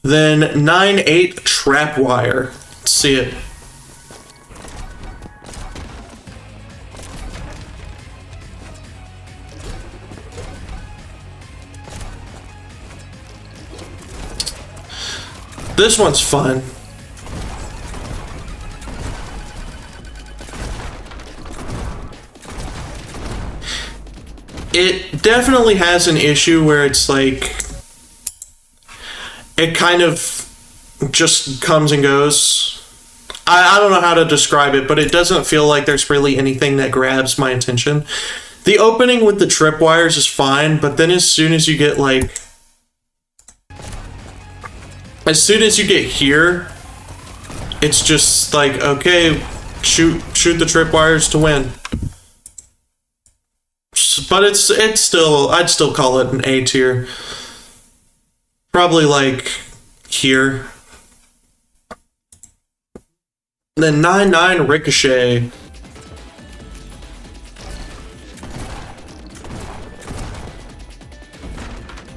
Then 9-8 Trapwire. Let's see it. This one's fun. It definitely has an issue where it's like, it kind of just comes and goes. I don't know how to describe it, but it doesn't feel like there's really anything that grabs my attention. The opening with the tripwires is fine, but then as soon as you get like... As soon as you get here, it's just like, okay, shoot the tripwires to win. But it's still, I'd still call it an A tier. Probably like here. Then 9-9 Ricochet.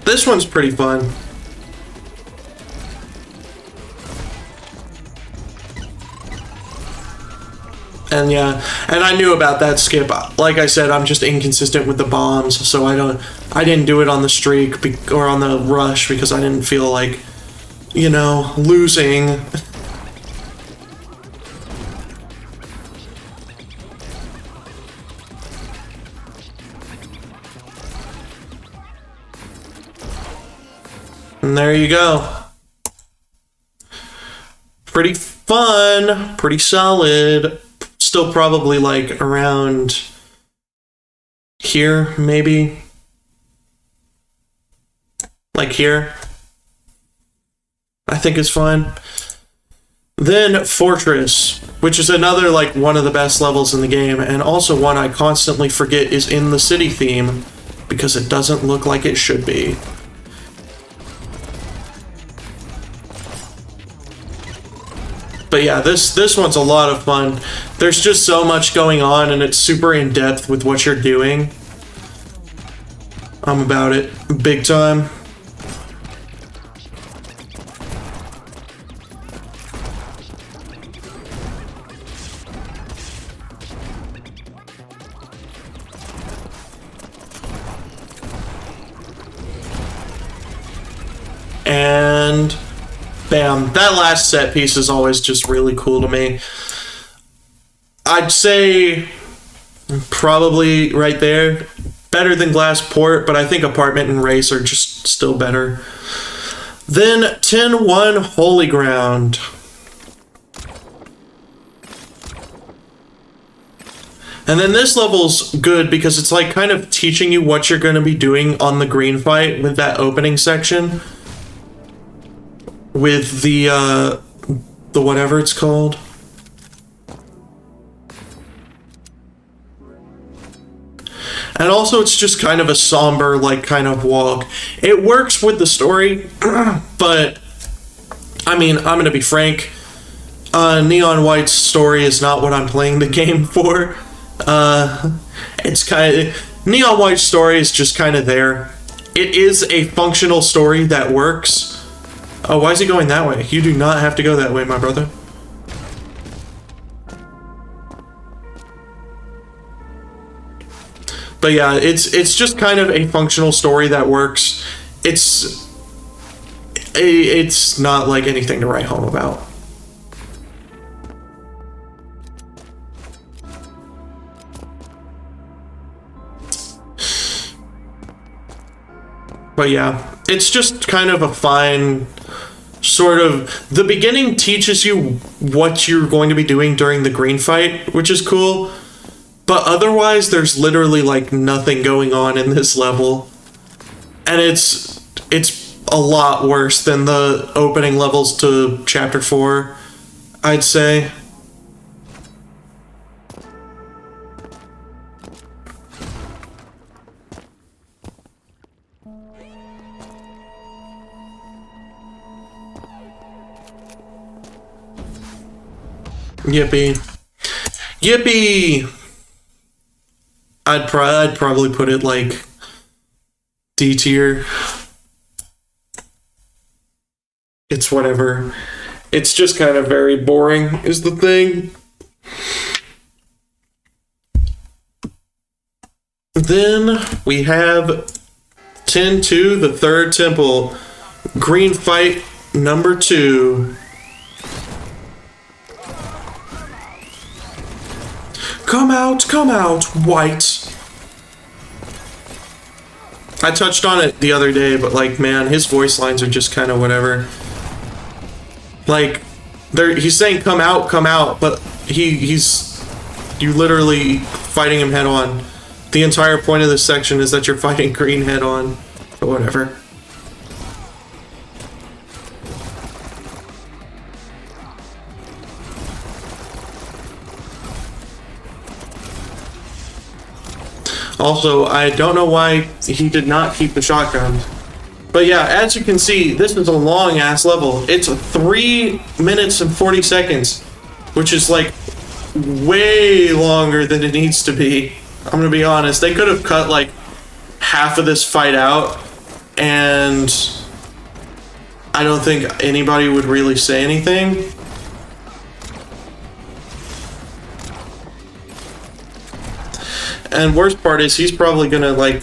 This one's pretty fun. And yeah, and I knew about that skip. Like I said, I'm just inconsistent with the bombs, so I didn't do it on the streak or on the rush because I didn't feel like, you know, losing. And there you go. Pretty fun, pretty solid. Still probably like around here, maybe. Like here. I think it's fine. Then Fortress, which is another like one of the best levels in the game, and also one I constantly forget is in the city theme because it doesn't look like it should be. But yeah, this one's a lot of fun. There's just so much going on, and it's super in-depth with what you're doing. I'm about it. Big time. And... bam. That last set piece is always just really cool to me. I'd say probably right there. Better than Glass Port, but I think Apartment and Race are just still better. Then 10-1 Holy Ground. And then this level's good because it's like kind of teaching you what you're going to be doing on the green fight with that opening section. With the whatever it's called. And also it's just kind of a somber, like, kind of walk. It works with the story, but, I mean, I'm gonna be frank, Neon White's story is not what I'm playing the game for. It's kind of... Neon White's story is just kind of there. It is a functional story that works. Oh, why is he going that way? You do not have to go that way, my brother. But yeah, it's just kind of a functional story that works. It's not like anything to write home about. But yeah, it's just kind of a fine sort of... The beginning teaches you what you're going to be doing during the green fight, which is cool. But otherwise, there's literally like nothing going on in this level. And it's a lot worse than the opening levels to Chapter 4, I'd say. Yippee. Yippee! I'd probably put it like D tier. It's whatever. It's just kind of very boring is the thing. Then we have 10-2, the third temple. Green fight Number 2. Come out, white. I touched on it the other day, but like, man, his voice lines are just kind of whatever. Like, he's saying come out, but you literally fighting him head on. The entire point of this section is that you're fighting green head on, but whatever. Also, I don't know why he did not keep the shotgun. But yeah, as you can see, this is a long-ass level. It's 3 minutes and 40 seconds, which is like way longer than it needs to be. I'm gonna be honest, they could have cut like half of this fight out, and I don't think anybody would really say anything. And worst part is he's probably gonna like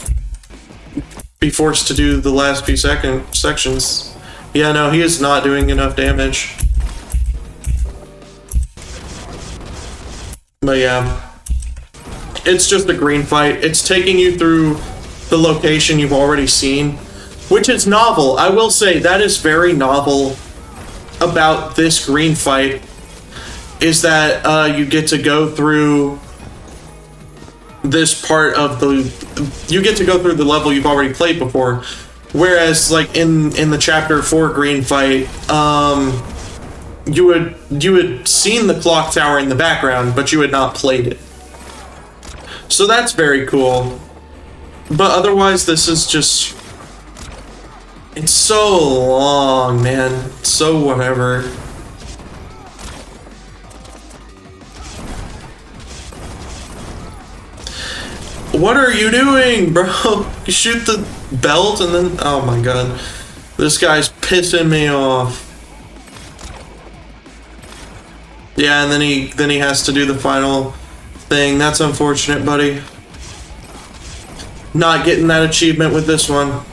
be forced to do the last few sections. Yeah, no, he is not doing enough damage. But yeah, it's just a green fight. It's taking you through the location you've already seen, which is novel. I will say that is very novel about this green fight, is that you get to go through this part of you get to go through the level you've already played before, whereas like in the chapter 4 green fight, you had seen the clock tower in the background, but you had not played it. So that's very cool. But otherwise, this is just, it's so long, man. So whatever. What are you doing, bro? You shoot the belt and then... Oh my god. This guy's pissing me off. Yeah, and then he has to do the final thing. That's unfortunate, buddy. Not getting that achievement with this one.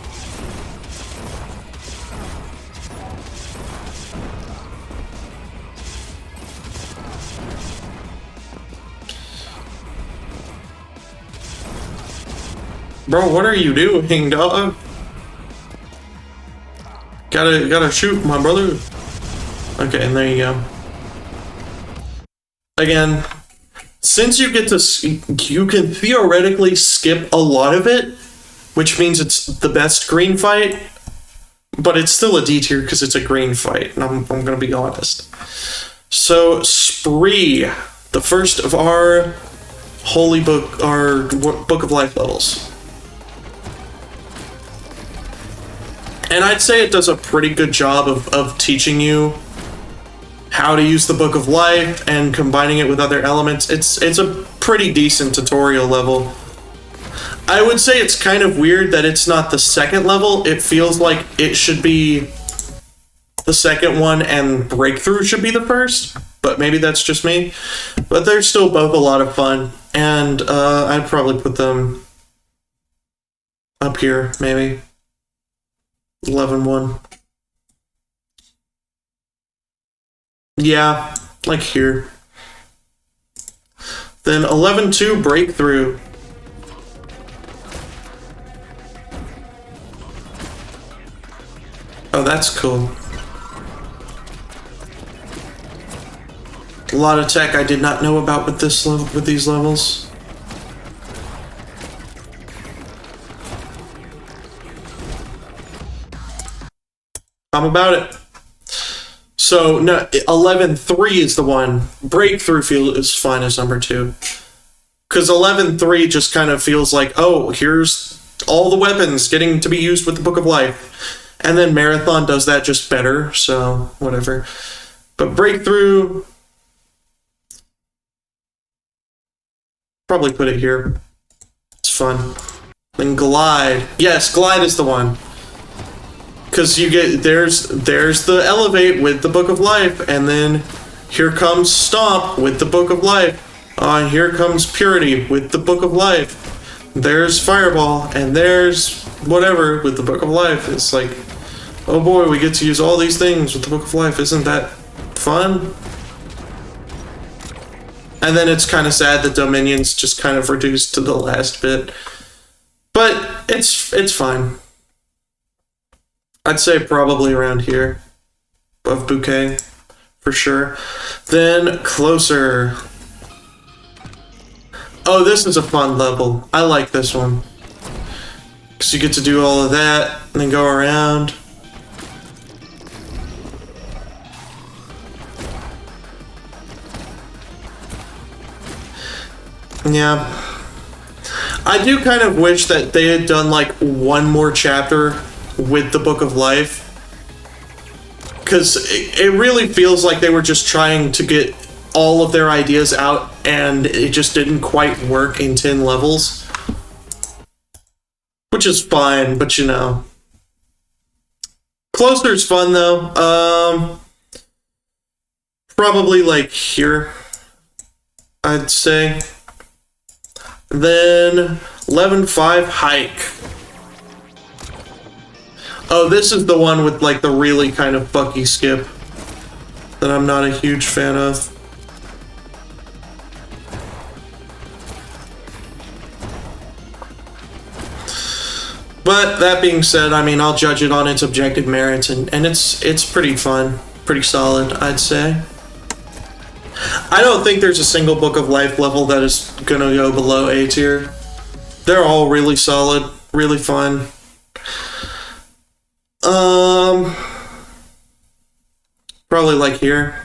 Bro, what are you doing, dog? Gotta shoot, my brother. Okay, and there you go. Again, since you get to, you can theoretically skip a lot of it, which means it's the best green fight, but it's still a D tier because it's a green fight, and I'm gonna be honest. So, Spree, the first of our holy book, our Book of Life levels. And I'd say it does a pretty good job of teaching you how to use the Book of Life and combining it with other elements. It's a pretty decent tutorial level. I would say it's kind of weird that it's not the second level. It feels like it should be the second one and Breakthrough should be the first, but maybe that's just me. But they're still both a lot of fun, and I'd probably put them up here, maybe. 11-1. Yeah, like here. Then 11-2 Breakthrough. Oh, that's cool. A lot of tech I did not know about with this level, with these levels. I'm about it. So, no, 11-3 is the one. Breakthrough is fine as number 2. Because 11-3 just kind of feels like, oh, here's all the weapons getting to be used with the Book of Life. And then Marathon does that just better, so whatever. But Breakthrough, probably put it here. It's fun. Then Glide. Yes, Glide is the one. Because you get, there's the Elevate with the Book of Life, and then here comes Stomp with the Book of Life. Here comes Purity with the Book of Life. There's Fireball, and there's whatever with the Book of Life. It's like, Oh boy, we get to use all these things with the Book of Life. Isn't that fun? And then it's kind of sad that Dominion's just kind of reduced to the last bit. But it's fine. I'd say probably around here. Of Bouquet, for sure. Then Closer. Oh, this is a fun level. I like this one. Because you get to do all of that, and then go around. Yeah. I do kind of wish that they had done like one more chapter with the Book of Life. Because it really feels like they were just trying to get all of their ideas out and it just didn't quite work in 10 levels. Which is fine, but you know. Closer's fun though. Probably like here, I'd say. Then 11.5 Hike. Oh, this is the one with like the really kind of fucky skip that I'm not a huge fan of. But that being said, I mean, I'll judge it on its objective merits, and it's pretty fun, pretty solid, I'd say. I don't think there's a single Book of Life level that is gonna go below A tier. They're all really solid, really fun. Probably like here.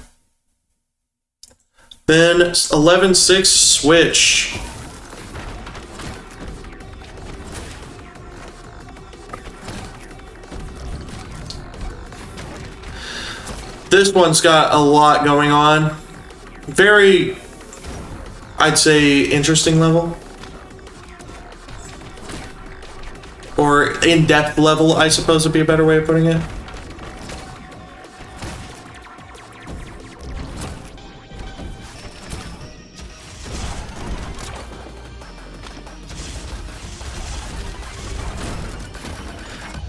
Then 11.6 Switch. This one's got a lot going on. Very, I'd say, interesting level. Or in-depth level, I suppose would be a better way of putting it.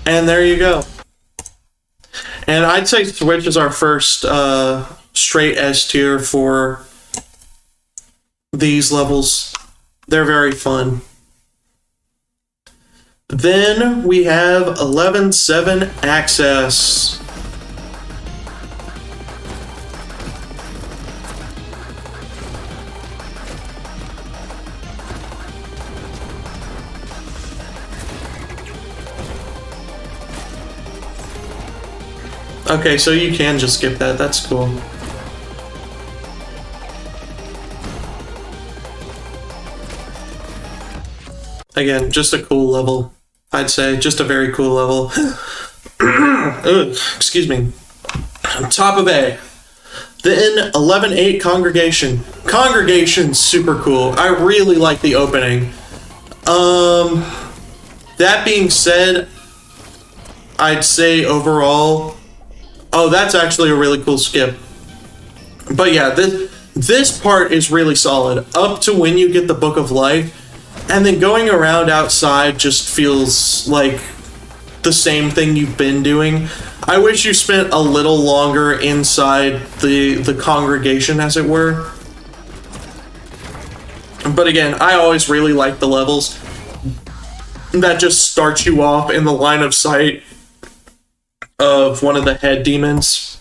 And there you go. And I'd say Switch is our first straight S tier for these levels. They're very fun. Then we have 11.7 Access. Okay, so you can just skip that. That's cool. Again, just a cool level. I'd say just a very cool level. Ugh, excuse me. Top of A. Then 11.8 Congregation. Congregation's super cool. I really like the opening. That being said, I'd say overall, oh, that's actually a really cool skip. But yeah, this part is really solid. Up to when you get the Book of Life, and then going around outside just feels like the same thing you've been doing. I wish you spent a little longer inside the congregation, as it were. But again, I always really like the levels that just start you off in the line of sight of one of the head demons.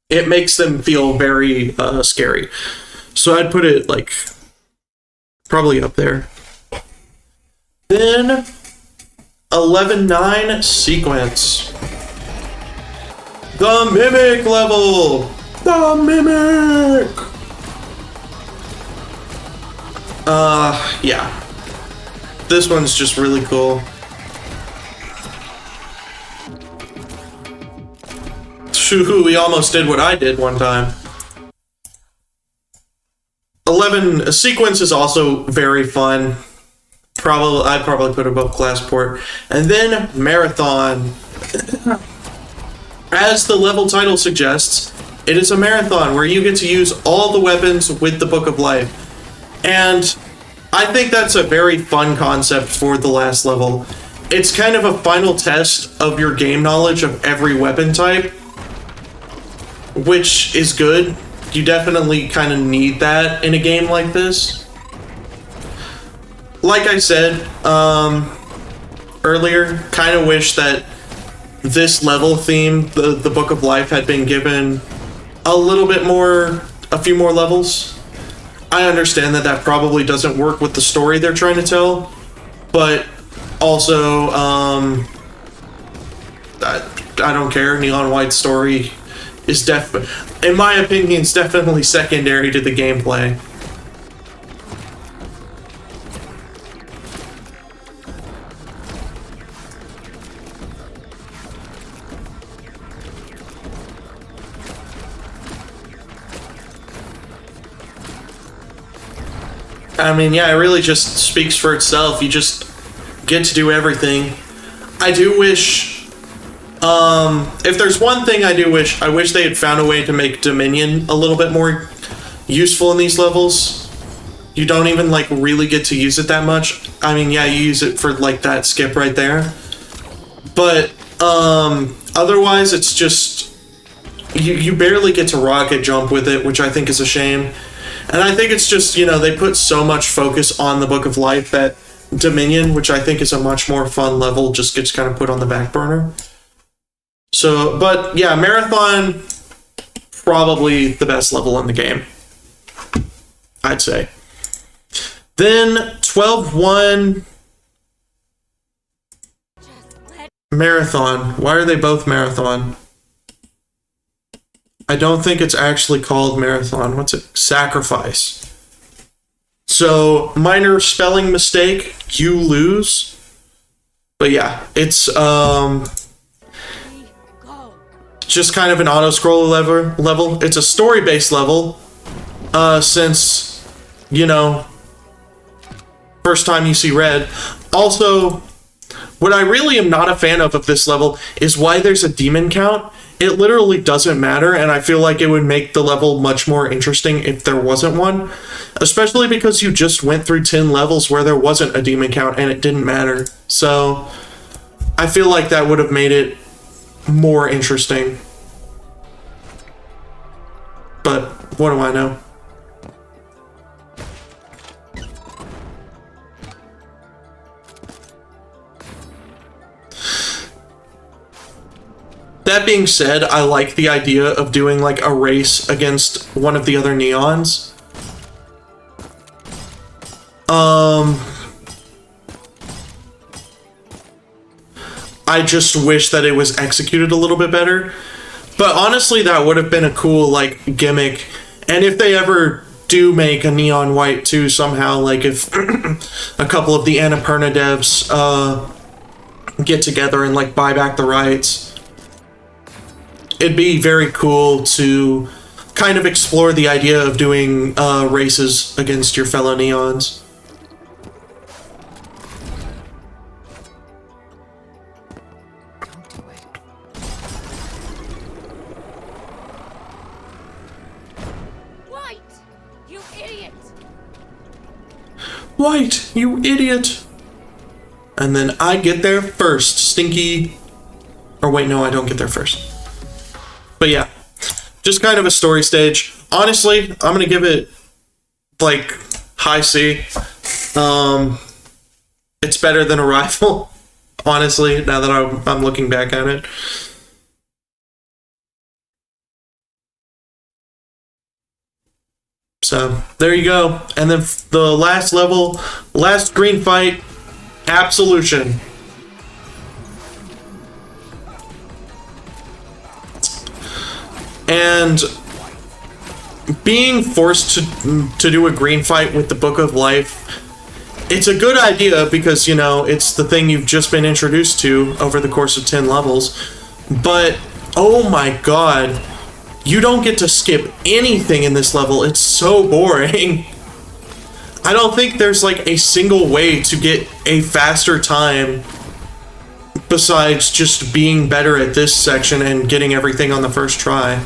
It makes them feel very scary. So I'd put it like probably up there. Then 11.9 Sequence. The Mimic level! The Mimic! Yeah. This one's just really cool. Shoo, we almost did what I did one time. 11 Sequence is also very fun. I'd probably put above Glassport. And then Marathon. As the level title suggests, it is a marathon where you get to use all the weapons with the Book of Life. And I think that's a very fun concept for the last level. it's kind of a final test of your game knowledge of every weapon type, which is good. You definitely kind of need that in a game like this. Like I said earlier, kind of wish that this level theme, the Book of Life, had been given a little bit more, a few more levels. I understand that that probably doesn't work with the story they're trying to tell, but also, I don't care. Neon White's story is in my opinion, is definitely secondary to the gameplay. I mean, yeah, it really just speaks for itself. You just get to do everything. I do wish, if there's one thing I wish they had found a way to make Dominion a little bit more useful in these levels. You don't even, like, really get to use it that much. I mean, yeah, you use it for, like, that skip right there. But, otherwise, it's just, you barely get to rocket jump with it, which I think is a shame. And I think it's just, you know, they put so much focus on the Book of Life that Dominion, which I think is a much more fun level, just gets kind of put on the back burner. So, but yeah, Marathon, probably the best level in the game, I'd say. Then 12-1 Marathon. Why are they both Marathon? I don't think it's actually called Marathon. What's it? Sacrifice. So, minor spelling mistake, you lose. But yeah, it's just kind of an auto-scroll level. It's a story-based level, since, you know, first time you see red. Also, what I really am not a fan of this level is why there's a demon count. It literally doesn't matter, and I feel like it would make the level much more interesting if there wasn't one. Especially because you just went through 10 levels where there wasn't a demon count and it didn't matter. So, I feel like that would have made it more interesting. But, what do I know? That being said, I like the idea of doing like a race against one of the other neons. I just wish that it was executed a little bit better. But honestly, that would have been a cool like gimmick. And if they ever do make a Neon White too somehow, like if a couple of the Annapurna devs get together and like buy back the rights, it'd be very cool to kind of explore the idea of doing races against your fellow neons. White, you idiot! White, you idiot! And then I get there first, stinky. Or wait, no, I don't get there first. But yeah, just kind of a story stage. Honestly, I'm gonna give it like high C. It's better than Arrival, honestly, now that I'm looking back at it. So there you go. And then the last level, last green fight, Absolution. And being forced to do a green fight with the Book of Life, it's a good idea because, you know, it's the thing you've just been introduced to over the course of 10 levels. But, oh my god, you don't get to skip anything in this level. It's so boring. I don't think there's like a single way to get a faster time besides just being better at this section and getting everything on the first try.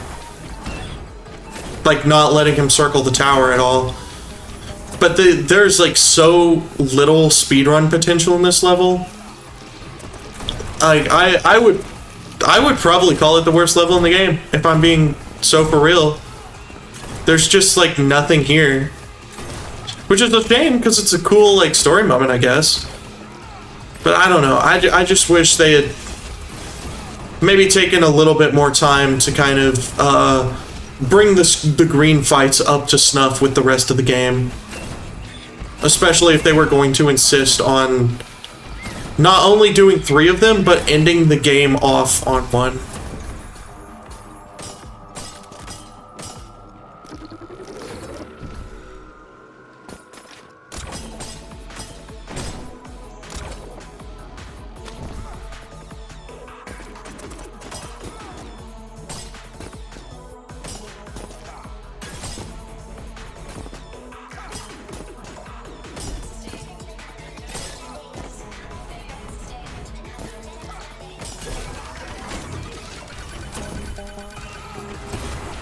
Like, not letting him circle the tower at all. But there's like so little speedrun potential in this level Like I would probably call it the worst level in the game if I'm being so for real. There's just like nothing here, which is a shame because it's a cool like story moment, I guess. But I don't know. I just wish they had maybe taken a little bit more time to kind of bring the green fights up to snuff with the rest of the game. Especially if they were going to insist on not only doing 3 of them, but ending the game off on 1.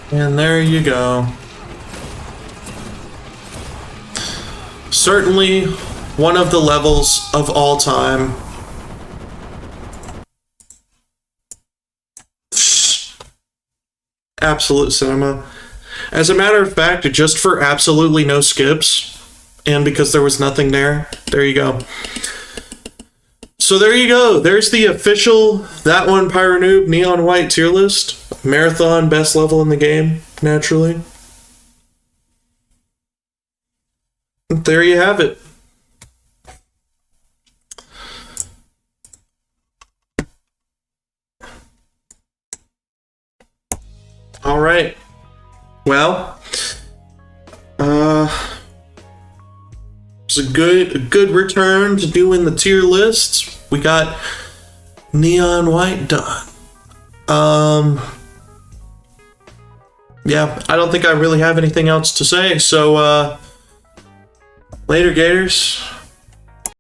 And there you go. Certainly one of the levels of all time. Absolute cinema. As a matter of fact, just for absolutely no skips, and because there was nothing there, there you go. So there you go. There's the official That One Pyro Noob Neon White tier list. Marathon, best level in the game, naturally. There you have it. All right. Well, it's a good return to doing the tier lists. We got Neon White done. Yeah, I don't think I really have anything else to say. So, later, Gators.